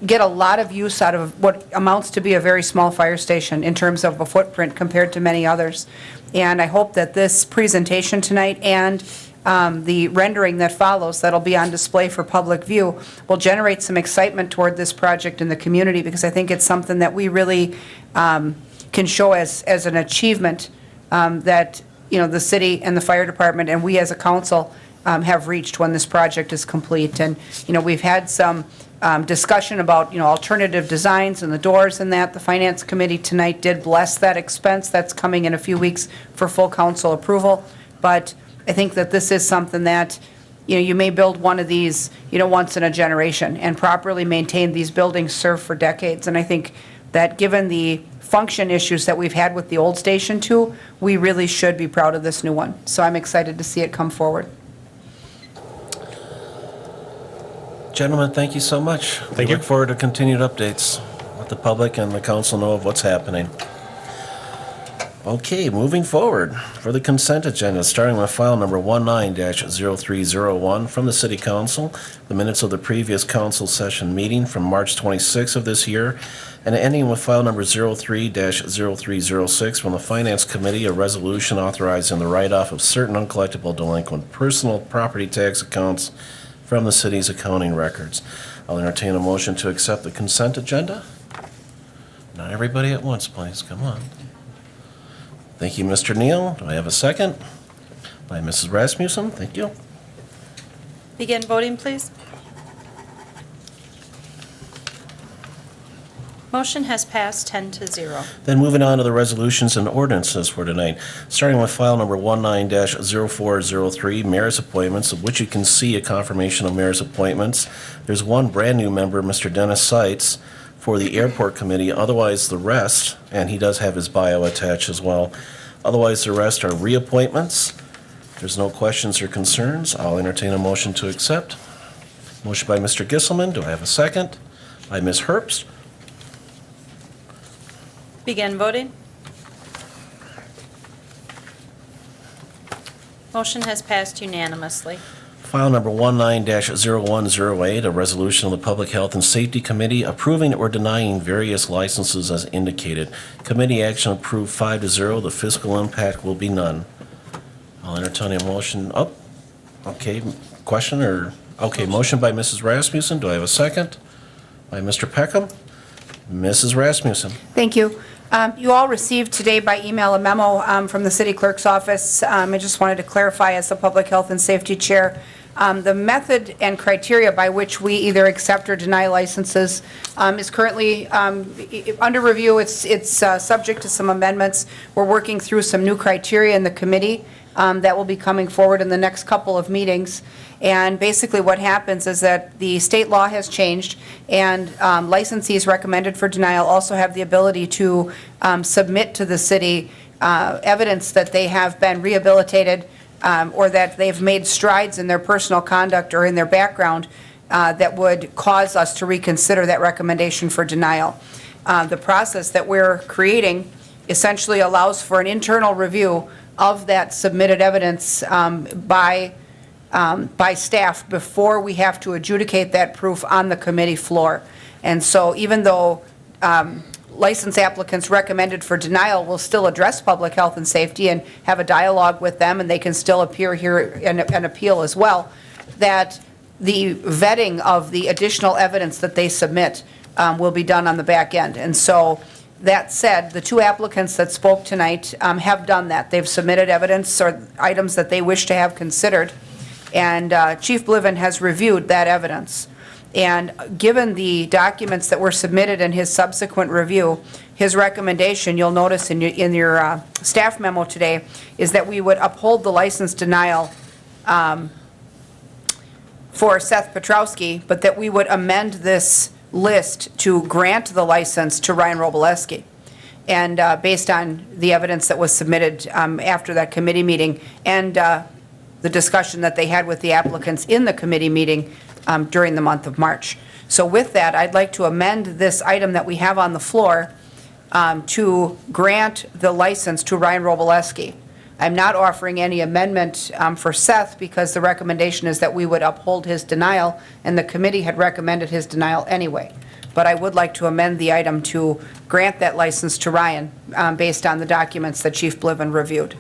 get a lot of use out of what amounts to be a very small fire station in terms of a footprint compared to many others. And I hope that this presentation tonight and the rendering that follows, that'll be on display for public view, will generate some excitement toward this project in the community, because I think it's something that we really can show as an achievement that, you know, the city and the fire department and we as a council have reached when this project is complete. And, you know, we've had some discussion about, you know, alternative designs and the doors and that. The Finance Committee tonight did bless that expense. That's coming in a few weeks for full council approval. But I think that this is something that, you know, you may build one of these, you know, once in a generation, and properly maintain these buildings serve for decades. And I think that given the function issues that we've had with the old station too, we really should be proud of this new one. So I'm excited to see it come forward. Gentlemen, thank you so much. Thank you. Look forward to continued updates. Let the public and the council know of what's happening. Okay, moving forward for the consent agenda, starting with file number 19-0301 from the City Council, the minutes of the previous council session meeting from March 26th of this year, and ending with file number 03-0306 from the Finance Committee, a resolution authorizing the write-off of certain uncollectible delinquent personal property tax accounts from the city's accounting records. I'll entertain a motion to accept the consent agenda. Not everybody at once, please. Come on. Thank you, Mr. Neal. Do I have a second? By Mrs. Rasmussen. Thank you. Begin voting, please. Motion has passed 10-0. Then moving on to the resolutions and ordinances for tonight, starting with file number 19-0403, mayor's appointments, of which you can see a confirmation of mayor's appointments. There's one brand-new member, Mr. Dennis Seitz, for the Airport Committee. Otherwise, the rest, and he does have his bio attached as well, otherwise the rest are reappointments. If there's no questions or concerns, I'll entertain a motion to accept. Motion by Mr. Gisselman. Do I have a second? By Ms. Herbst. Begin voting. Motion has passed unanimously. File number 19-0108, a resolution of the Public Health and Safety Committee approving or denying various licenses as indicated. Committee action approved 5-0. The fiscal impact will be none. I'll entertain a motion. Oh, okay. Question or? Okay, motion by Mrs. Rasmussen. Do I have a second? By Mr. Peckham. Mrs. Rasmussen. Thank you. You all received today by email a memo from the city clerk's office. I just wanted to clarify as the Public Health and Safety Chair The method and criteria by which we either accept or deny licenses is currently under review. It's subject to some amendments. We're working through some new criteria in the committee that will be coming forward in the next couple of meetings. And basically what happens is that the state law has changed, and licensees recommended for denial also have the ability to submit to the city evidence that they have been rehabilitated or that they've made strides in their personal conduct or in their background that would cause us to reconsider that recommendation for denial. The process that we're creating essentially allows for an internal review of that submitted evidence by staff before we have to adjudicate that proof on the committee floor. And so even though license applicants recommended for denial will still address public health and safety and have a dialogue with them, and they can still appear here and appeal as well, that the vetting of the additional evidence that they submit will be done on the back end. And so that said, the two applicants that spoke tonight have done that. They've submitted evidence or items that they wish to have considered, and Chief Bliven has reviewed that evidence. And given the documents that were submitted in his subsequent review, his recommendation, you'll notice in your staff memo today, is that we would uphold the license denial for Seth Petrowski, but that we would amend this list to grant the license to Ryan Robleski. And based on the evidence that was submitted after that committee meeting and the discussion that they had with the applicants in the committee meeting during the month of March. So with that, I'd like to amend this item that we have on the floor to grant the license to Ryan Robleski. I'm not offering any amendment for Seth because the recommendation is that we would uphold his denial, and the committee had recommended his denial anyway. But I would like to amend the item to grant that license to Ryan based on the documents that Chief Bliven reviewed.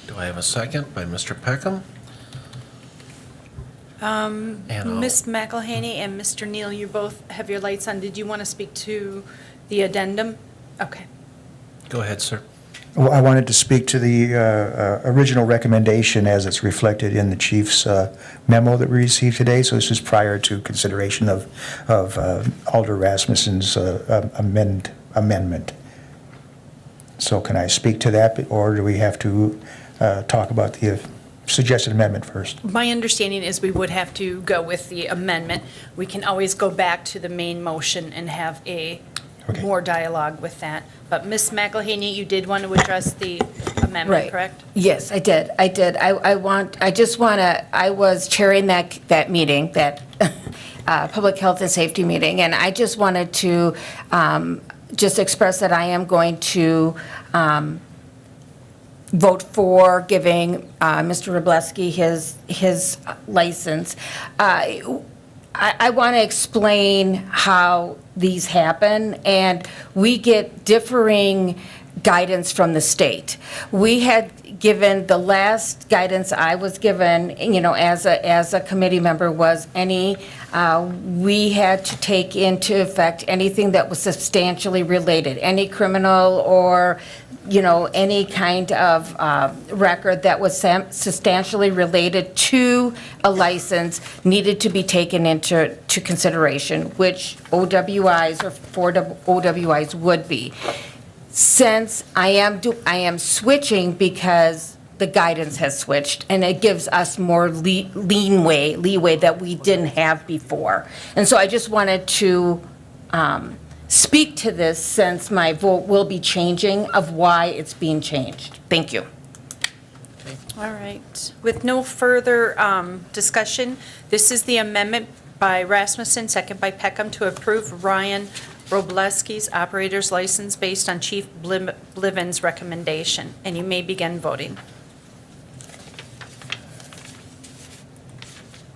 Do I have a second by Mr. Peckham? Ms. McElhaney and Mr. Neal, you both have your lights on. Did you want to speak to the addendum? Okay. Go ahead, sir. Well, I wanted to speak to the original recommendation as it's reflected in the chief's memo that we received today. So this is prior to consideration of Alder Rasmussen's amendment. So can I speak to that, or do we have to talk about the suggested amendment first? My understanding is we would have to go with the amendment. We can always go back to the main motion and have a more dialogue with that. But Ms. McElhaney, you did want to address the amendment, correct? Yes, I did. I was chairing that meeting, that Public Health and Safety meeting, and I just wanted to just express that I am going to vote for giving Mr. Robleski his license. I want to explain how these happen, and we get differing guidance from the state. We had given, the last guidance I was given, as a committee member was we had to take into effect anything that was substantially related, any criminal or any kind of record that was substantially related to a license needed to be taken into consideration, which OWIs or 4 OWIs would be. Since I am switching because the guidance has switched, and it gives us more leeway that we didn't have before. And so I just wanted to speak to this, since my vote will be changing, of why it's being changed. Thank you. All right. With no further discussion, this is the amendment by Rasmussen, second by Peckham, to approve Ryan Robleski's operator's license based on Chief Bliven's recommendation. And you may begin voting.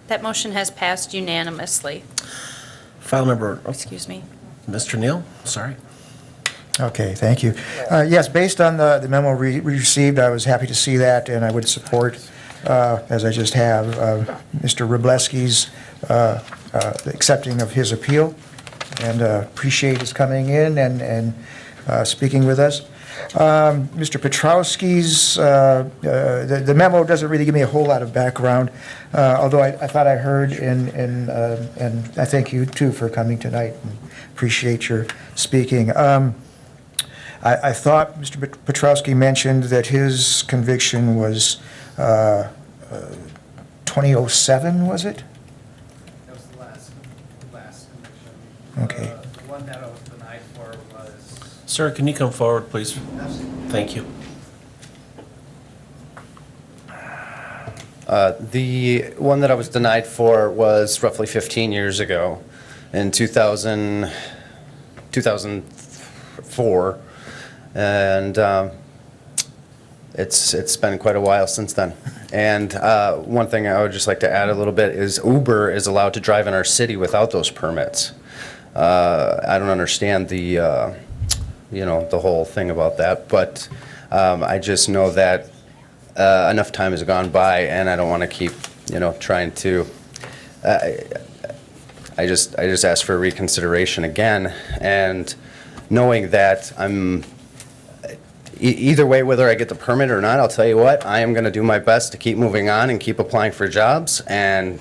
That motion has passed unanimously. File number, Excuse me. Mr. Neal, sorry. Okay, thank you. Yes, based on the memo we received, I was happy to see that, and I would support, as I just have, Mr. Robleski's accepting of his appeal, and appreciate his coming in and speaking with us. Mr. Petrowski's, the memo doesn't really give me a whole lot of background, although I thought I heard, and I thank you too for coming tonight, and appreciate your speaking. I thought Mr. Petrowski mentioned that his conviction was 2007, was it? That was the last conviction. Okay. The one that I was denied for was... Sir, can you come forward, please? Thank you. The one that I was denied for was roughly 15 years ago, in 2004, and it's been quite a while since then. And one thing I would just like to add a little bit is Uber is allowed to drive in our city without those permits. I don't understand the the whole thing about that, but I just know that enough time has gone by, and I don't want to keep trying to. I just ask for reconsideration again, and knowing that I'm either way, whether I get the permit or not, I'll tell you what, I am going to do my best to keep moving on and keep applying for jobs and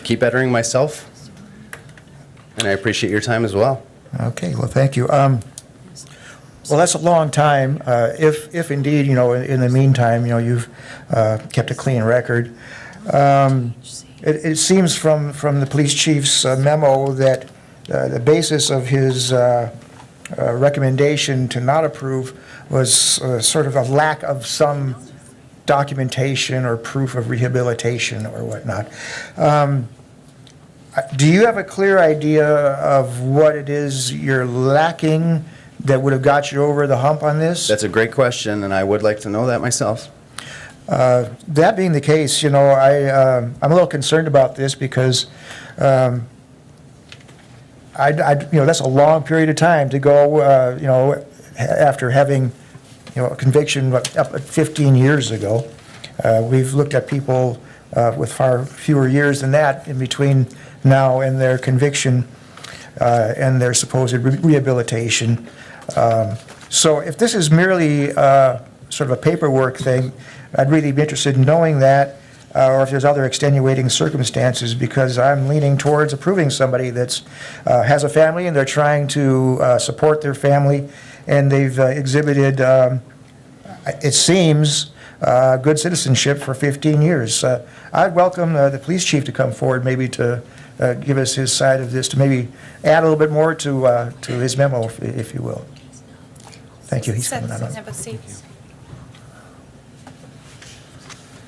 keep bettering myself. And I appreciate your time as well. Okay, well, thank you. Well, that's a long time. If indeed, in the meantime, you've kept a clean record. It seems from the police chief's memo that the basis of his recommendation to not approve was sort of a lack of some documentation or proof of rehabilitation or whatnot. Do you have a clear idea of what it is you're lacking that would have got you over the hump on this? That's a great question, and I would like to know that myself. That being the case, I'm a little concerned about this because that's a long period of time to go, after having, a conviction up 15 years ago. We've looked at people with far fewer years than that in between now and their conviction and their supposed rehabilitation. So if this is merely sort of a paperwork thing, I'd really be interested in knowing that, or if there's other extenuating circumstances, because I'm leaning towards approving somebody that has a family and they're trying to support their family, and they've exhibited, it seems, good citizenship for 15 years. I'd welcome the police chief to come forward, maybe to give us his side of this, to maybe add a little bit more to his memo, if you will. Thank you. He's coming on. Have a seat.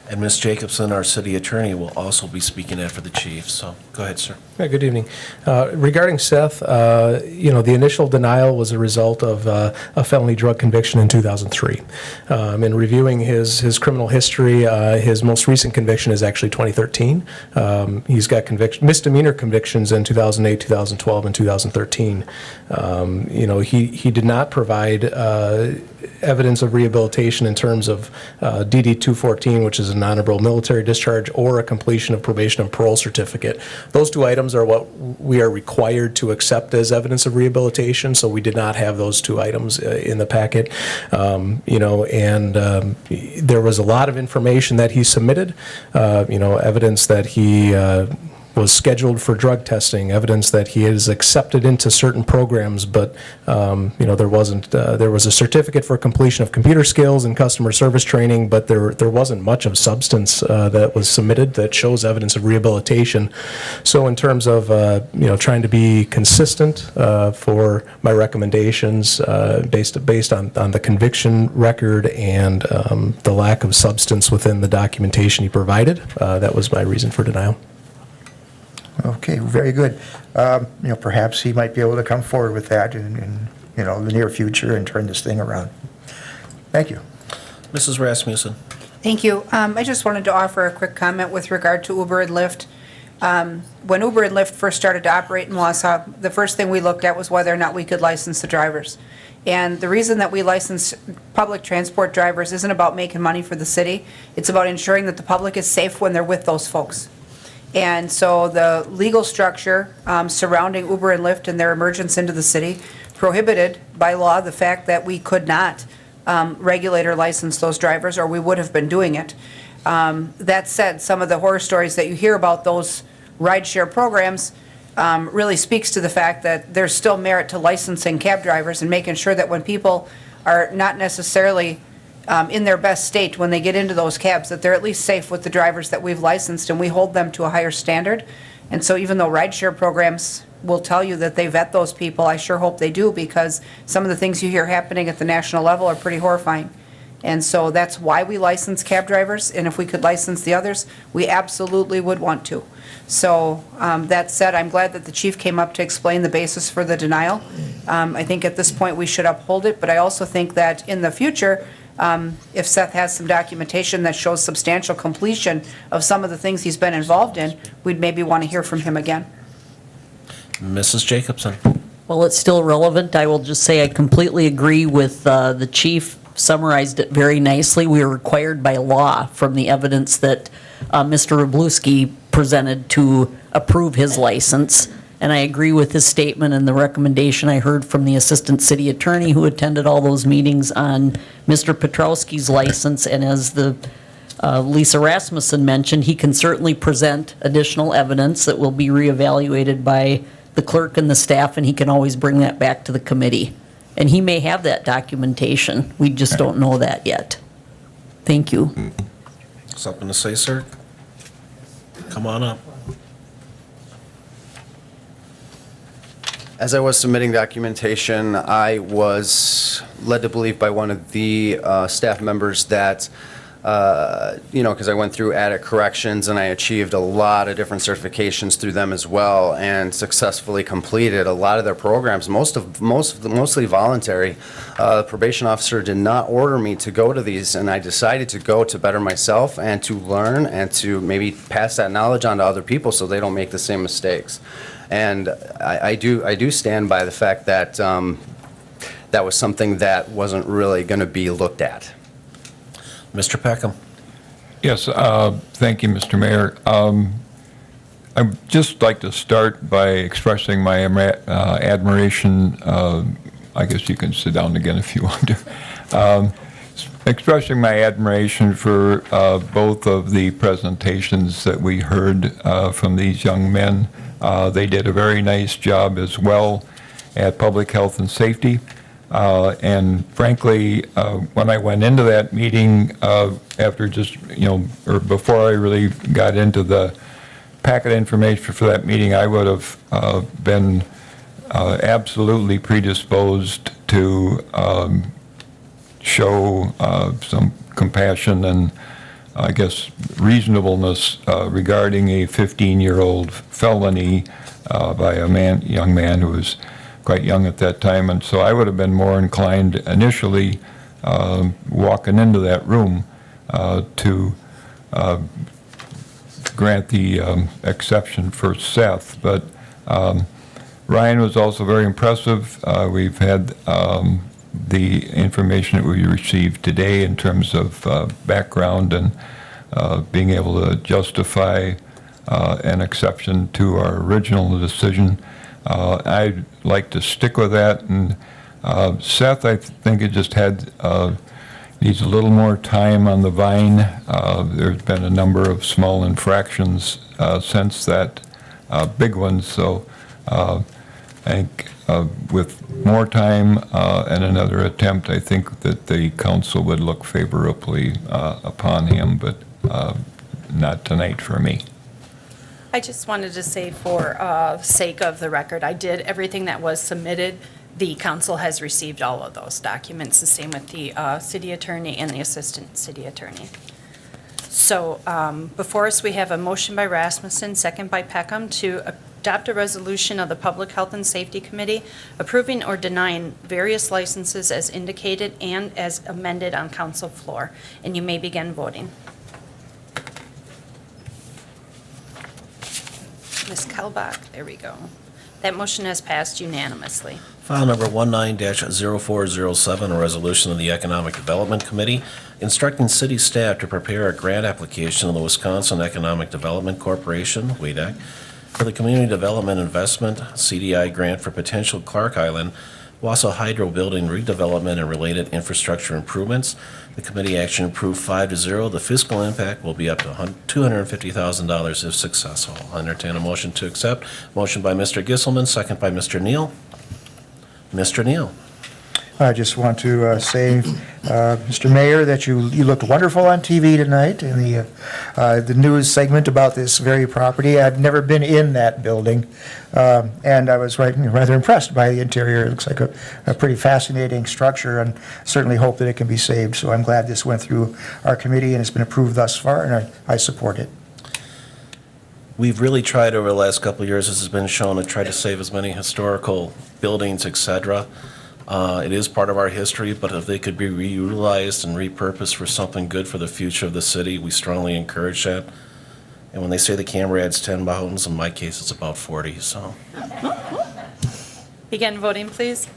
And Ms. Jacobson, our city attorney, will also be speaking after the chief, so go ahead, sir. Yeah, good evening. Regarding Seth, the initial denial was a result of a felony drug conviction in 2003. In reviewing his criminal history, his most recent conviction is actually 2013. He's got misdemeanor convictions in 2008, 2012, and 2013. He did not provide evidence of rehabilitation in terms of DD 214, which is an honorable military discharge, or a completion of probation and parole certificate. Those two items are what we are required to accept as evidence of rehabilitation, so we did not have those two items in the packet. There was a lot of information that he submitted, evidence that he was scheduled for drug testing, evidence that he is accepted into certain programs, but there wasn't. There was a certificate for completion of computer skills and customer service training, but there wasn't much of substance that was submitted that shows evidence of rehabilitation. So in terms of trying to be consistent for my recommendations based on the conviction record and the lack of substance within the documentation he provided, that was my reason for denial. Okay, very good. Perhaps he might be able to come forward with that in the near future and turn this thing around. Thank you. Mrs. Rasmussen. Thank you. I just wanted to offer a quick comment with regard to Uber and Lyft. When Uber and Lyft first started to operate in Wausau, the first thing we looked at was whether or not we could license the drivers. And the reason that we license public transport drivers isn't about making money for the city. It's about ensuring that the public is safe when they're with those folks. And so the legal structure surrounding Uber and Lyft and their emergence into the city prohibited by law the fact that we could not regulate or license those drivers, or we would have been doing it. That said, some of the horror stories that you hear about those rideshare programs really speaks to the fact that there's still merit to licensing cab drivers and making sure that when people are not necessarily in their best state when they get into those cabs, that they're at least safe with the drivers that we've licensed, and we hold them to a higher standard. And so even though rideshare programs will tell you that they vet those people, I sure hope they do, because some of the things you hear happening at the national level are pretty horrifying. And so that's why we license cab drivers, and if we could license the others, we absolutely would want to. So that said, I'm glad that the chief came up to explain the basis for the denial. I think at this point we should uphold it, but I also think that in the future, if Seth has some documentation that shows substantial completion of some of the things he's been involved in, we'd maybe want to hear from him again. Mrs. Jacobson. Well, it's still relevant. I will just say I completely agree with the chief, summarized it very nicely. We are required by law from the evidence that Mr. Wroblewski presented to approve his license. And I agree with his statement and the recommendation I heard from the assistant city attorney who attended all those meetings on Mr. Petrowski's license. And as the Lisa Rasmussen mentioned, he can certainly present additional evidence that will be reevaluated by the clerk and the staff, and he can always bring that back to the committee. And he may have that documentation. We just don't know that yet. Thank you. Something to say, sir? Come on up. As I was submitting documentation, I was led to believe by one of the staff members that, because I went through ADIC corrections and I achieved a lot of different certifications through them as well, and successfully completed a lot of their programs, mostly voluntary. The probation officer did not order me to go to these, and I decided to go to better myself and to learn and to maybe pass that knowledge on to other people so they don't make the same mistakes. And I do stand by the fact that that was something that wasn't really going to be looked at. Mr. Peckham. Yes, thank you, Mr. Mayor. I'd just like to start by expressing my admiration. I guess you can sit down again if you want to. Expressing my admiration for both of the presentations that we heard from these young men. They did a very nice job as well at public health and safety. And frankly, when I went into that meeting, after just, or before I really got into the packet information for that meeting, I would have been absolutely predisposed to show some compassion and, I guess, reasonableness regarding a 15-year-old felony by a young man who was quite young at that time. And so I would have been more inclined initially, walking into that room, to grant the exception for Seth. But Ryan was also very impressive. We've had the information that we received today in terms of background and being able to justify an exception to our original decision. I'd like to stick with that. And Seth, I think it just needs a little more time on the vine. There's been a number of small infractions since that big one. So I think with more time and another attempt, I think that the council would look favorably upon him, but not tonight for me. I just wanted to say for sake of the record, I did everything that was submitted. The council has received all of those documents, the same with the city attorney and the assistant city attorney. So before us, we have a motion by Rasmussen, second by Peckham, to adopt a resolution of the Public Health and Safety Committee approving or denying various licenses as indicated and as amended on council floor. And you may begin voting. Ms. Kalbach, there we go. That motion has passed unanimously. File number 19-0407, a resolution of the Economic Development Committee instructing city staff to prepare a grant application of the Wisconsin Economic Development Corporation, WEDC, for the Community Development Investment CDI grant for potential Clark Island Wausau Hydro Building redevelopment and related infrastructure improvements. The committee action approved 5-0. The fiscal impact will be up to $250,000 if successful. I'll entertain a motion to accept. Motion by Mr. Gisselman, second by Mr. Neal. Mr. Neal. I just want to say, Mr. Mayor, that you looked wonderful on TV tonight in the news segment about this very property. I've never been in that building, and I was rather impressed by the interior. It looks like a pretty fascinating structure, and certainly hope that it can be saved. So I'm glad this went through our committee and has been approved thus far, and I support it. We've really tried over the last couple of years, as has been shown, to try to save as many historical buildings, et cetera. It is part of our history, but if they could be reutilized and repurposed for something good for the future of the city, we strongly encourage that. And when they say the camera adds 10 bones, in my case, it's about 40, so. Begin voting, please.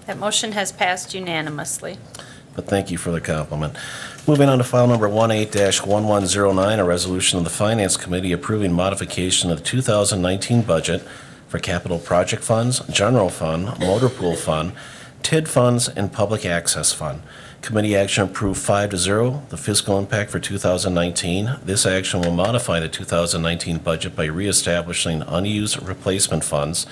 That motion has passed unanimously. But thank you for the compliment. Moving on to file number 18-1109, a resolution of the Finance Committee approving modification of the 2019 budget for capital project funds, general fund, motor pool fund, TID funds, and public access fund. Committee action approved 5-0. The fiscal impact for 2019. This action will modify the 2019 budget by reestablishing unused replacement funds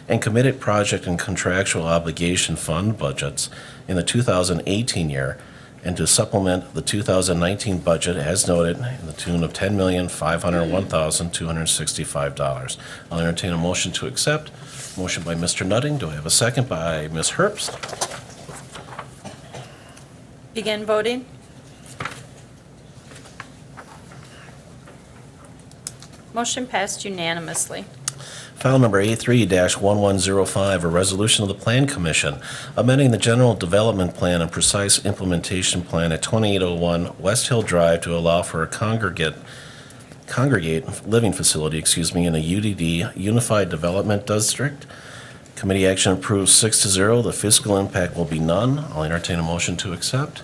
and committed project and contractual obligation fund budgets in the 2018 year, and to supplement the 2019 budget as noted in the tune of $10,501,265. I'll entertain a motion to accept. Motion by Mr. Nutting. Do I have a second by Ms. Herbst? Begin voting. Motion passed unanimously. File number A3-1105, a resolution of the Plan Commission amending the General Development Plan and Precise Implementation Plan at 2801 West Hill Drive to allow for a congregate living facility, in a UDD, Unified Development District. Committee action approved 6-0. The fiscal impact will be none. I'll entertain a motion to accept.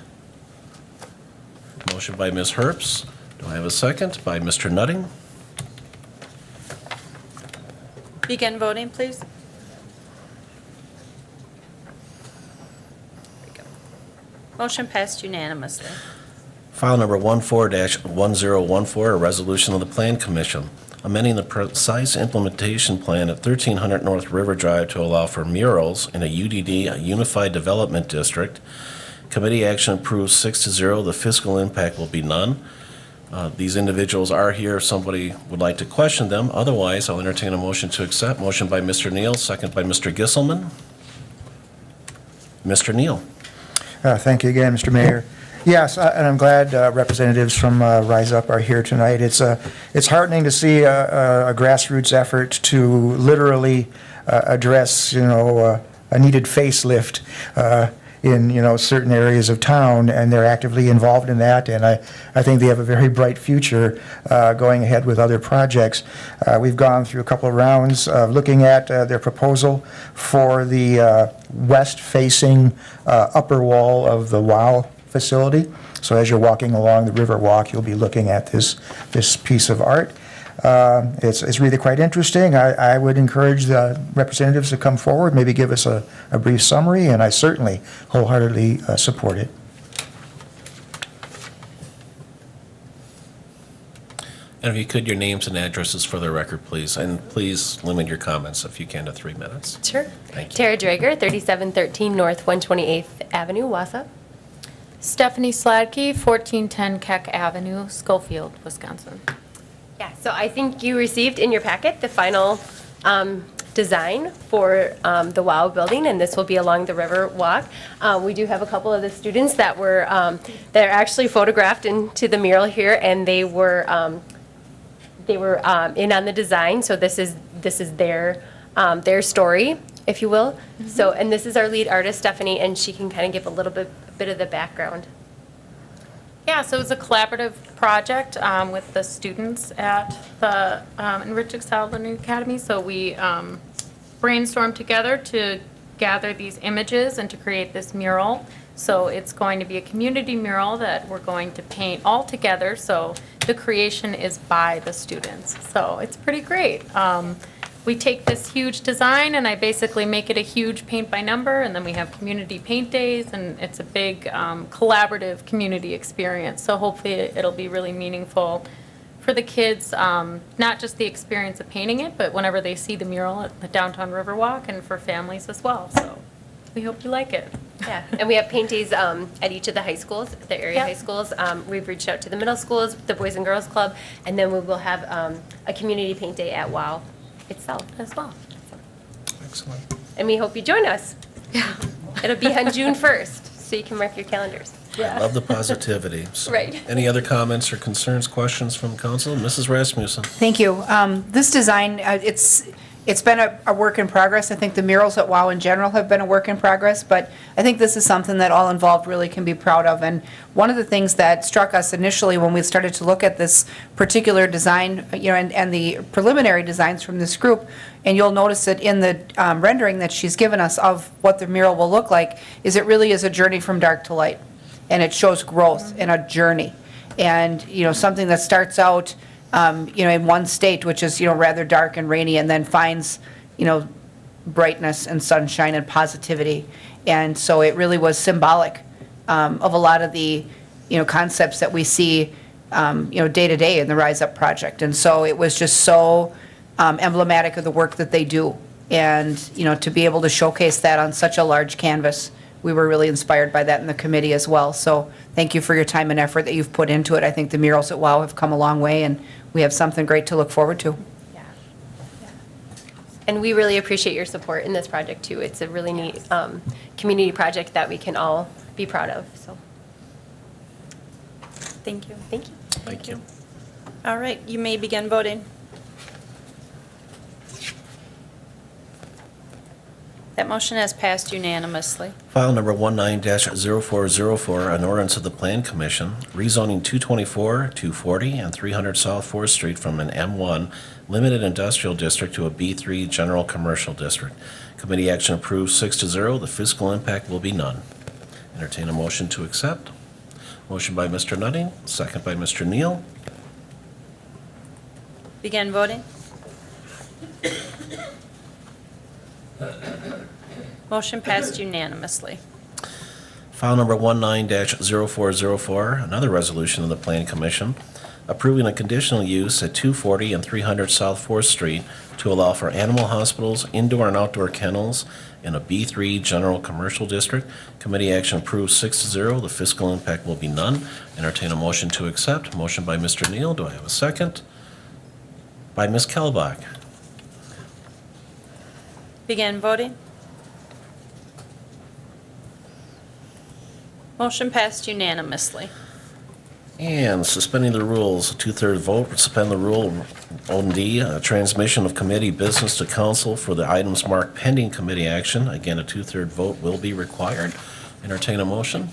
Motion by Ms. Herbst. Do I have a second? By Mr. Nutting. Begin voting, please. Motion passed unanimously. File number 14-1014, a resolution of the Plan Commission amending the Precise Implementation Plan at 1300 North River Drive to allow for murals in a UDD, a Unified Development District. Committee action approved 6-0. The fiscal impact will be none. These individuals are here if somebody would like to question them. Otherwise, I'll entertain a motion to accept. Motion by Mr. Neal, second by Mr. Gisselman. Mr. Neal. Thank you again, Mr. Mayor. Yes, and I'm glad representatives from Rise Up are here tonight. It's heartening to see a grassroots effort to literally address, a needed facelift in, certain areas of town, and they're actively involved in that, and I think they have a very bright future going ahead with other projects. We've gone through a couple of rounds of looking at their proposal for the west-facing upper wall of the WOW facility. So as you're walking along the river walk, you'll be looking at this piece of art. It's really quite interesting. I would encourage the representatives to come forward, maybe give us a brief summary, and I certainly wholeheartedly support it. And if you could, your names and addresses for the record, please. And please limit your comments, if you can, to 3 minutes. Sure. Thank you. Tara Drager, 3713 North 128th Avenue, Wausau. Stephanie Sladke, 1410 Keck Avenue, Schofield, Wisconsin. Yeah, so I think you received in your packet the final design for the WOW building, and this will be along the river walk. We do have a couple of the students that were that are actually photographed into the mural here, and they were in on the design. So this is their story, if you will. Mm-hmm. So, and this is our lead artist, Stephanie, and she can kind of give a little bit of the background. Yeah, so it's a collaborative project with the students at the Enrich Excel Learning Academy. So we brainstormed together to gather these images and to create this mural. So it's going to be a community mural that we're going to paint all together. So the creation is by the students. So it's pretty great. We take this huge design and I basically make it a huge paint by number, and then we have community paint days, and it's a big collaborative community experience. So hopefully it'll be really meaningful for the kids, not just the experience of painting it, but whenever they see the mural at the downtown Riverwalk, and for families as well. So we hope you like it. Yeah, and we have paint days at each of the high schools, the area high schools. We've reached out to the middle schools, the Boys and Girls Club, and then we will have a community paint day at WOW itself as well. Excellent. And we hope you join us. Yeah. It'll be on June 1st, so you can mark your calendars. I love the positivity. So, Right. Any other comments or concerns, questions from council? Mrs. Rasmussen? Thank you. This design, it's been a work in progress. I think the murals at WOW in general have been a work in progress, but I think this is something that all involved really can be proud of. And one of the things that struck us initially when we started to look at this particular design, and the preliminary designs from this group, and you'll notice it in the rendering that she's given us of what the mural will look like, is it really is a journey from dark to light. And it shows growth and a journey. And, something that starts out in one state, which is, rather dark and rainy, and then finds, brightness and sunshine and positivity. And so it really was symbolic of a lot of the, concepts that we see, day to day in the Rise Up project. And so it was just so emblematic of the work that they do. And, to be able to showcase that on such a large canvas, we were really inspired by that in the committee as well. So thank you for your time and effort that you've put into it. I think the murals at WOW have come a long way, and we have something great to look forward to. And we really appreciate your support in this project, too. It's a really neat community project that we can all be proud of, so. Thank you. Thank you. Thank you. All right, you may begin voting. That motion has passed unanimously. File number 19-0404, an ordinance of the Plan Commission, rezoning 224, 240, and 300 South 4th Street from an M1 Limited Industrial District to a B3 General Commercial District. Committee action approved 6-0. The fiscal impact will be none. Entertain a motion to accept. Motion by Mr. Nutting, second by Mr. Neal. Begin voting. Motion passed unanimously. File number 19-0404, another resolution of the Plan Commission, approving a conditional use at 240 and 300 South 4th Street to allow for animal hospitals, indoor and outdoor kennels in a B3 General Commercial District. Committee action approved 6-0. The fiscal impact will be none. Entertain a motion to accept. Motion by Mr. Neal. Do I have a second? By Ms. Kellbach. Begin voting. Motion passed unanimously. And suspending the rules, a 2/3 vote, suspend the rule. O&D, transmission of committee business to council for the items marked pending committee action. Again, a 2/3 vote will be required. Entertain a motion.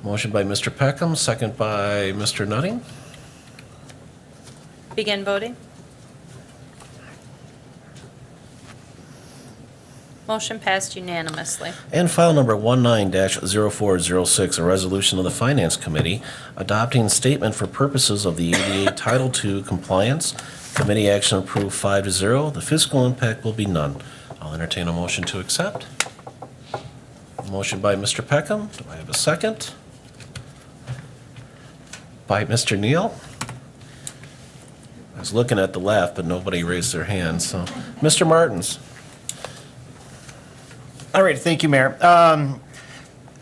Motion by Mr. Peckham, second by Mr. Nutting. Begin voting. Motion passed unanimously. And file number 19-0406, a resolution of the Finance Committee adopting statement for purposes of the ADA Title II compliance. Committee action approved 5-0. The fiscal impact will be none. I'll entertain a motion to accept. Motion by Mr. Peckham. Do I have a second? By Mr. Neal. I was looking at the left, but nobody raised their hand, so. Mr. Martins. All right, thank you, Mayor. I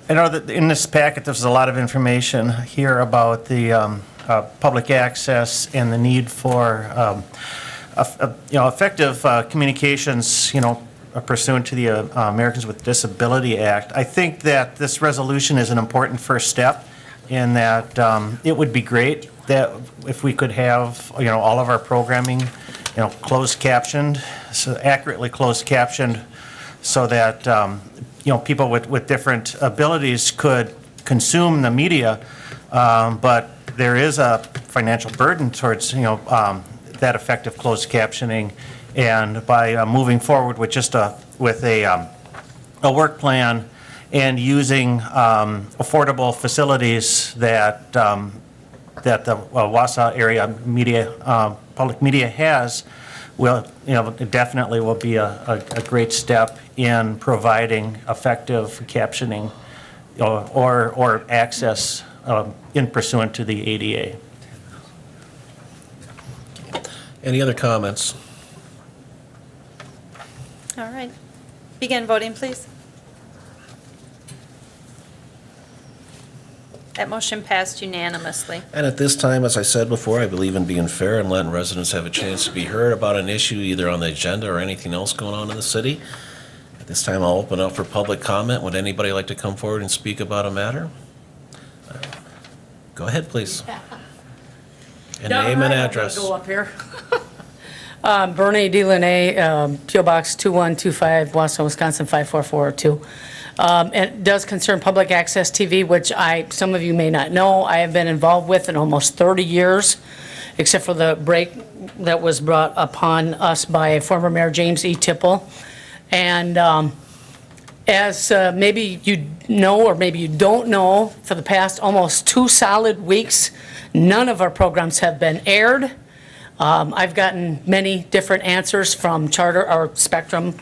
know that in this packet, there's a lot of information here about the public access and the need for effective communications, pursuant to the Americans with Disability Act. I think that this resolution is an important first step in that it would be great that if we could have, all of our programming, closed captioned, so accurately closed captioned, so that people with different abilities could consume the media But there is a financial burden towards, that effective closed captioning. And by moving forward with just a work plan and using affordable facilities that the Wausau area media, public media has, it definitely will be a great step in providing effective captioning or access in pursuant to the ADA. Any other comments? All right. Begin voting, please. That motion passed unanimously. And at this time, as I said before, I believe in being fair and letting residents have a chance to be heard about an issue either on the agenda or anything else going on in the city. At this time, I'll open up for public comment. Would anybody like to come forward and speak about a matter? Go ahead, please. And name and address. Go up here. Bernie Delaney, P.O. Box 2125, Wausau, Wisconsin 54402. And it does concern public access TV, which some of you may not know, I have been involved with in almost 30 years, except for the break that was brought upon us by former Mayor James E. Tipple. And as maybe you know or maybe you don't know, for the past almost 2 solid weeks, none of our programs have been aired. I've gotten many different answers from Charter or Spectrum.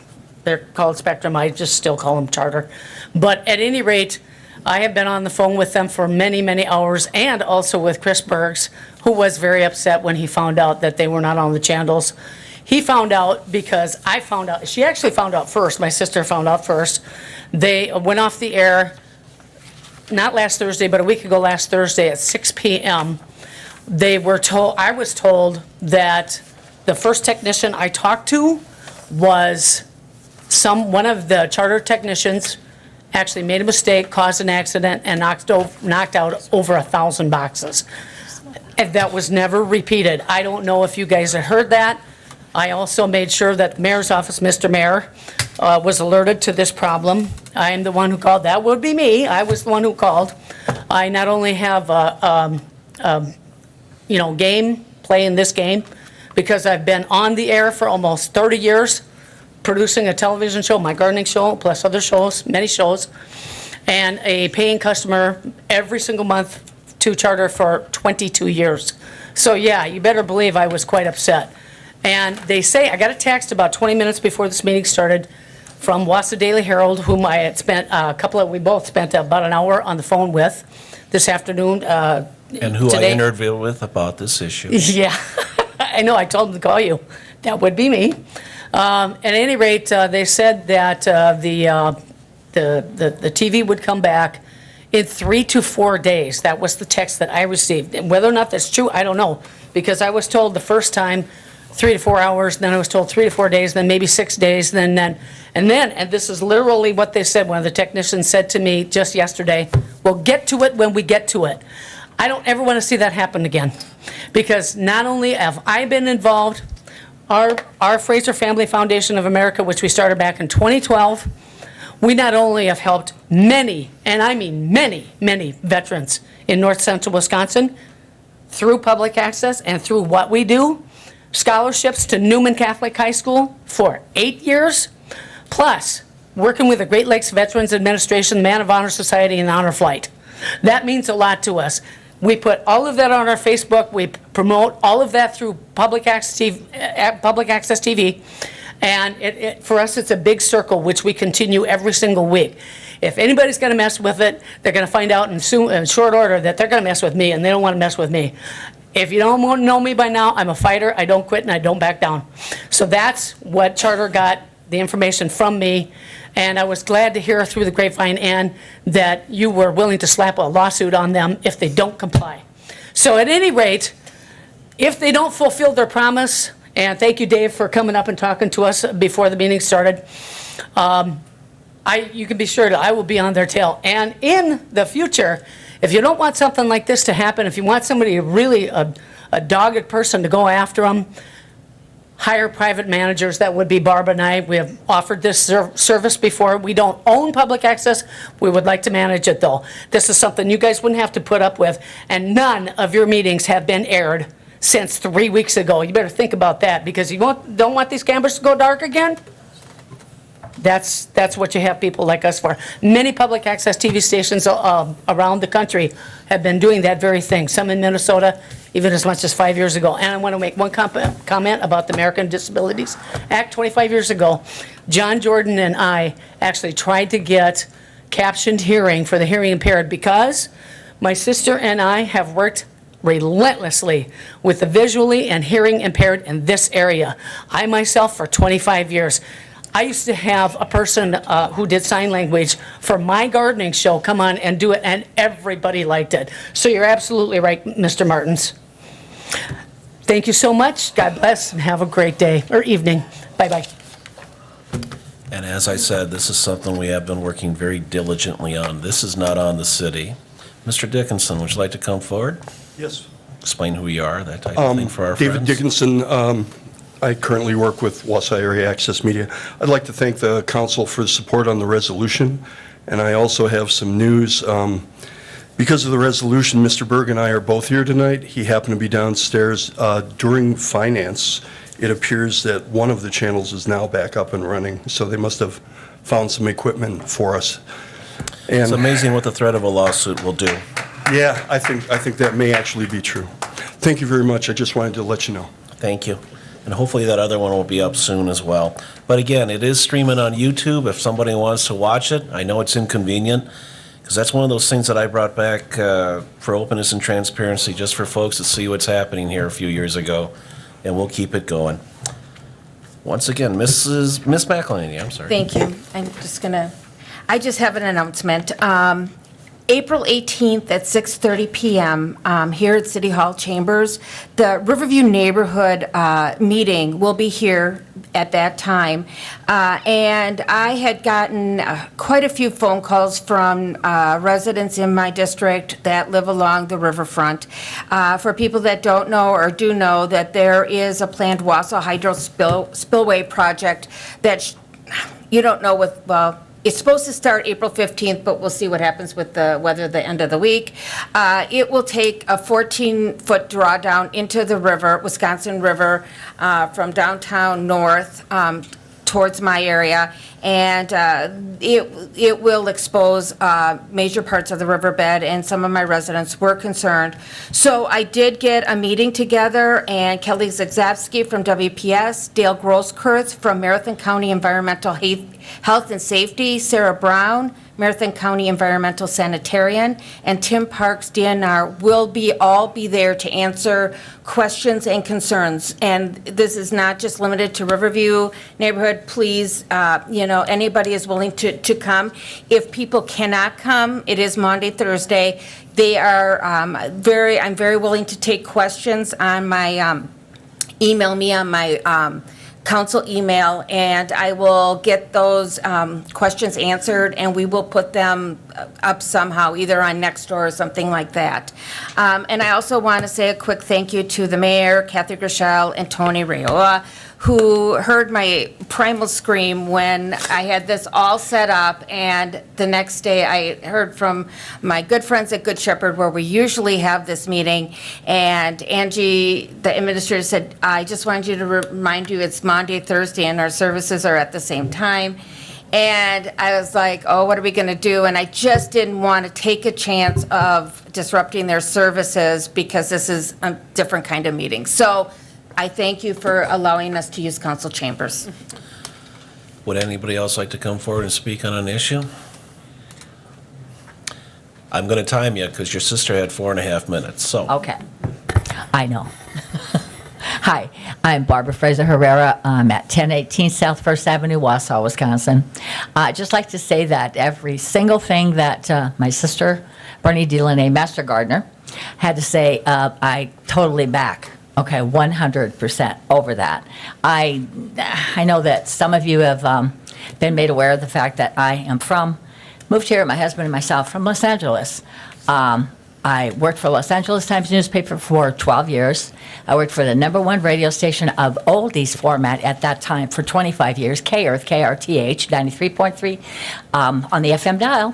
They're called Spectrum, I just still call them Charter. But at any rate, I have been on the phone with them for many, many hours, and also with Chris Bergs, who was very upset when he found out that they were not on the channels. He found out because I found out. She actually found out first. My sister found out first. They went off the air, not last Thursday, but a week ago last Thursday at 6 p.m. They were told, I was told that the first technician I talked to was one of the Charter technicians actually made a mistake, caused an accident, and knocked out over 1,000 boxes. And that was never repeated. I don't know if you guys have heard that. I also made sure that the mayor's office, Mr. Mayor, was alerted to this problem. I am the one who called. That would be me. I was the one who called. I not only have game, playing this game, because I've been on the air for almost 30 years, producing a television show, my gardening show, plus other shows, many shows, and a paying customer every single month to Charter for 22 years. So yeah, you better believe I was quite upset. And they say, I got a text about 20 minutes before this meeting started from Wausau Daily Herald, whom I had spent we both spent about an hour on the phone with this afternoon. And who today. I interviewed with about this issue. Yeah, I know, I told them to call you. That would be me. At any rate, they said that the TV would come back in 3 to 4 days. That was the text that I received. And whether or not that's true, I don't know, because I was told the first time 3 to 4 hours, then I was told 3 to 4 days, then maybe 6 days, and this is literally what they said. One of the technicians said to me just yesterday, "We'll get to it when we get to it." I don't ever want to see that happen again, because not only have I been involved, our Fraser Family Foundation of America, which we started back in 2012, we not only have helped many, and I mean many, many veterans in north central Wisconsin through public access and through what we do, scholarships to Newman Catholic High School for 8 years, plus working with the Great Lakes Veterans Administration, the Man of Honor Society, and Honor Flight. That means a lot to us. We put all of that on our Facebook. We promote all of that through public access TV. And for us, it's a big circle, which we continue every single week. If anybody's going to mess with it, they're going to find out in short order that they're going to mess with me, and they don't want to mess with me. If you don't know me by now, I'm a fighter. I don't quit, and I don't back down. So that's what Charter got the information from me. And I was glad to hear through the grapevine, Ann, that you were willing to slap a lawsuit on them if they don't comply. So at any rate, if they don't fulfill their promise, and thank you, Dave, for coming up and talking to us before the meeting started, you can be sure that I will be on their tail. And in the future, if you don't want something like this to happen, if you want somebody really, a dogged person to go after them, hire private managers. That would be Barb and I. We have offered this service before. We don't own public access. We would like to manage it, though. This is something you guys wouldn't have to put up with, and none of your meetings have been aired since 3 weeks ago. You better think about that, because you don't want these cameras to go dark again? That's what you have people like us for. Many public access TV stations around the country have been doing that very thing. Some in Minnesota, even as much as 5 years ago. And I want to make one comment about the American Disabilities Act 25 years ago. John Jordan and I actually tried to get captioned hearing for the hearing impaired because my sister and I have worked relentlessly with the visually and hearing impaired in this area. I myself, for 25 years, I used to have a person who did sign language for my gardening show come on and do it, and everybody liked it. So you're absolutely right, Mr. Martins. Thank you so much. God bless, and have a great day or evening. Bye-bye. And as I said, this is something we have been working very diligently on. This is not on the city. Mr. Dickinson, would you like to come forward? Yes. Explain who you are, that type of thing for our David friends. Dickinson. I currently work with Wausau Area Access Media. I'd like to thank the council for the support on the resolution, and I also have some news. Because of the resolution, Mr. Berg and I are both here tonight. He happened to be downstairs during finance. It appears that one of the channels is now back up and running, so they must have found some equipment for us. And It's amazing what the threat of a lawsuit will do. yeah, I think that may actually be true. Thank you very much. I just wanted to let you know. Thank you. And hopefully that other one will be up soon as well. But again, it is streaming on YouTube if somebody wants to watch it. I know it's inconvenient, because that's one of those things that I brought back for openness and transparency, just for folks to see what's happening here a few years ago, and we'll keep it going. Once again, Miss McElhaney, I'm sorry. Thank you. I just have an announcement. April 18th at 6:30 PM here at City Hall Chambers, the Riverview Neighborhood meeting will be here at that time. And I had gotten quite a few phone calls from residents in my district that live along the riverfront. For people that don't know or do know, that there is a planned Wausau Hydro Spillway project that you don't know it's supposed to start April 15th, but we'll see what happens with the weather the end of the week. It will take a 14-foot drawdown into the river, Wisconsin River, from downtown north towards my area, and it will expose major parts of the riverbed, and some of my residents were concerned. So I did get a meeting together, and Kelly Zagzabski from WPS, Dale Grosskreutz from Marathon County Environmental Health and Safety, Sarah Brown, Marathon County Environmental Sanitarian, and Tim Parks, DNR, will all be there to answer questions and concerns. And this is not just limited to Riverview neighborhood. Please, anybody is willing to come. If people cannot come, it is Monday, Thursday. They are I'm very willing to take questions on my, email me on my council email, and I will get those questions answered, and we will put them up somehow, either on Nextdoor or something like that. And I also want to say a quick thank you to the mayor, Kathy Grishel, and Tony Rayola, who heard my primal scream when I had this all set up, and the next day I heard from my good friends at Good Shepherd, where we usually have this meeting, and Angie, the administrator, said, I just wanted you to remind you it's Monday, Thursday, and our services are at the same time. And I was like, oh, what are we going to do? And I just didn't want to take a chance of disrupting their services, because this is a different kind of meeting. So I thank you for allowing us to use council chambers. Would anybody else like to come forward and speak on an issue? I'm going to time you, because your sister had 4.5 minutes, so. Okay. I know. Hi, I'm Barbara Fraser Herrera. I'm at 1018 South First Avenue, Wausau, Wisconsin. I'd just like to say that every single thing that my sister, Bernie Delaney, Master Gardener, had to say, I totally back. Okay, 100% over that. I know that some of you have been made aware of the fact that I am moved here, my husband and myself, from Los Angeles. I worked for Los Angeles Times newspaper for 12 years. I worked for the #1 radio station of oldies format at that time for 25 years, K-Earth, KRTH, 93.3 on the FM dial,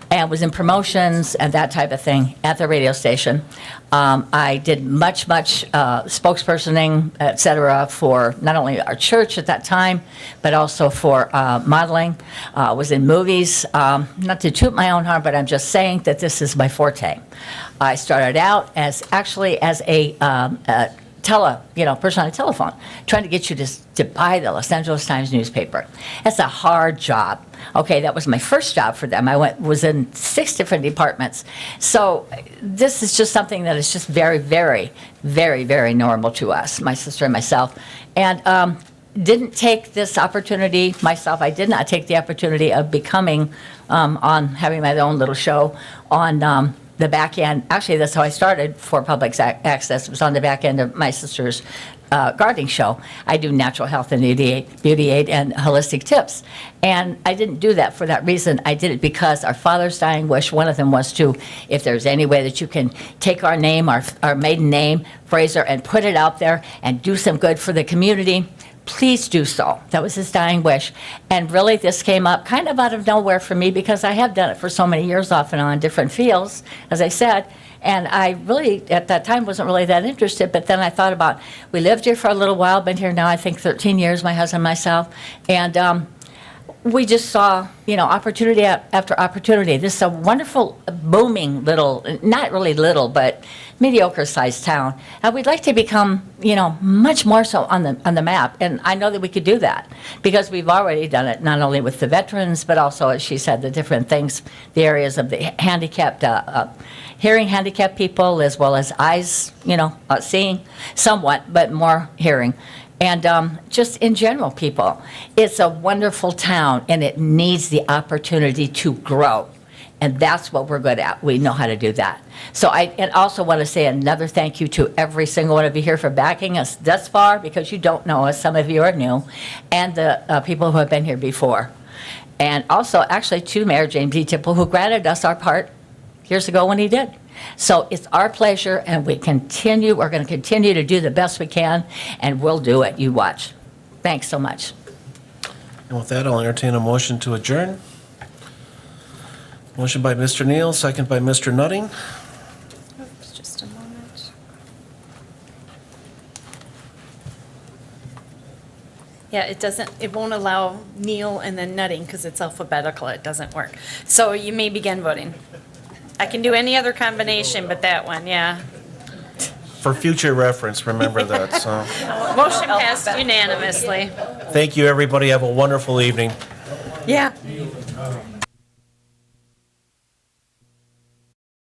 and was in promotions and that type of thing at the radio station. I did much spokespersoning, et cetera, for not only our church at that time, but also for modeling. Was in movies. Not to toot my own horn, but I'm just saying that this is my forte. I started out as a person on a telephone, trying to get you to buy the Los Angeles Times newspaper. That's a hard job. Okay, that was my first job for them. I was in 6 different departments. So this is just something that is just very, very, very, very normal to us, my sister and myself. And didn't take this opportunity myself. I did not take the opportunity of becoming having my own little show on the back end. Actually, that's how I started for public access. It was on the back end of my sister's gardening show. I do natural health and beauty aid and holistic tips. And I didn't do that for that reason. I did it because our father's dying wish, one of them was to, if there's any way that you can take our name, our maiden name, Fraser, and put it out there and do some good for the community, please do so. That was his dying wish. And really, this came up kind of out of nowhere for me because I have done it for so many years off and on different fields, as I said. And I really, at that time, wasn't really that interested. But then I thought about, we lived here for a little while, been here now, I think, 13 years, my husband and myself. And we just saw, opportunity after opportunity. This is a wonderful, booming little, not really little, but mediocre-sized town. And we'd like to become, much more so on the map. And I know that we could do that because we've already done it, not only with the veterans, but also, as she said, the different things, the areas of the handicapped, hearing handicapped people, as well as eyes, seeing somewhat, but more hearing. And just in general, people, it's a wonderful town, and it needs the opportunity to grow. And that's what we're good at. We know how to do that. So I also want to say another thank you to every single one of you here for backing us thus far, because you don't know us, some of you are new, and the people who have been here before. And also, actually, to Mayor James D. Tipple, who granted us our part years ago when he did. So it's our pleasure, and we're going to continue to do the best we can, and we'll do it. You watch. Thanks so much. And with that, I'll entertain a motion to adjourn. Motion by Mr. Neal, second by Mr. Nutting. Oops, just a moment. Yeah, it won't allow Neal and then Nutting because it's alphabetical. It doesn't work. So you may begin voting. I can do any other combination but that one, yeah. For future reference, remember that. So, Motion passed unanimously. thank you, everybody. Have a wonderful evening. Yeah.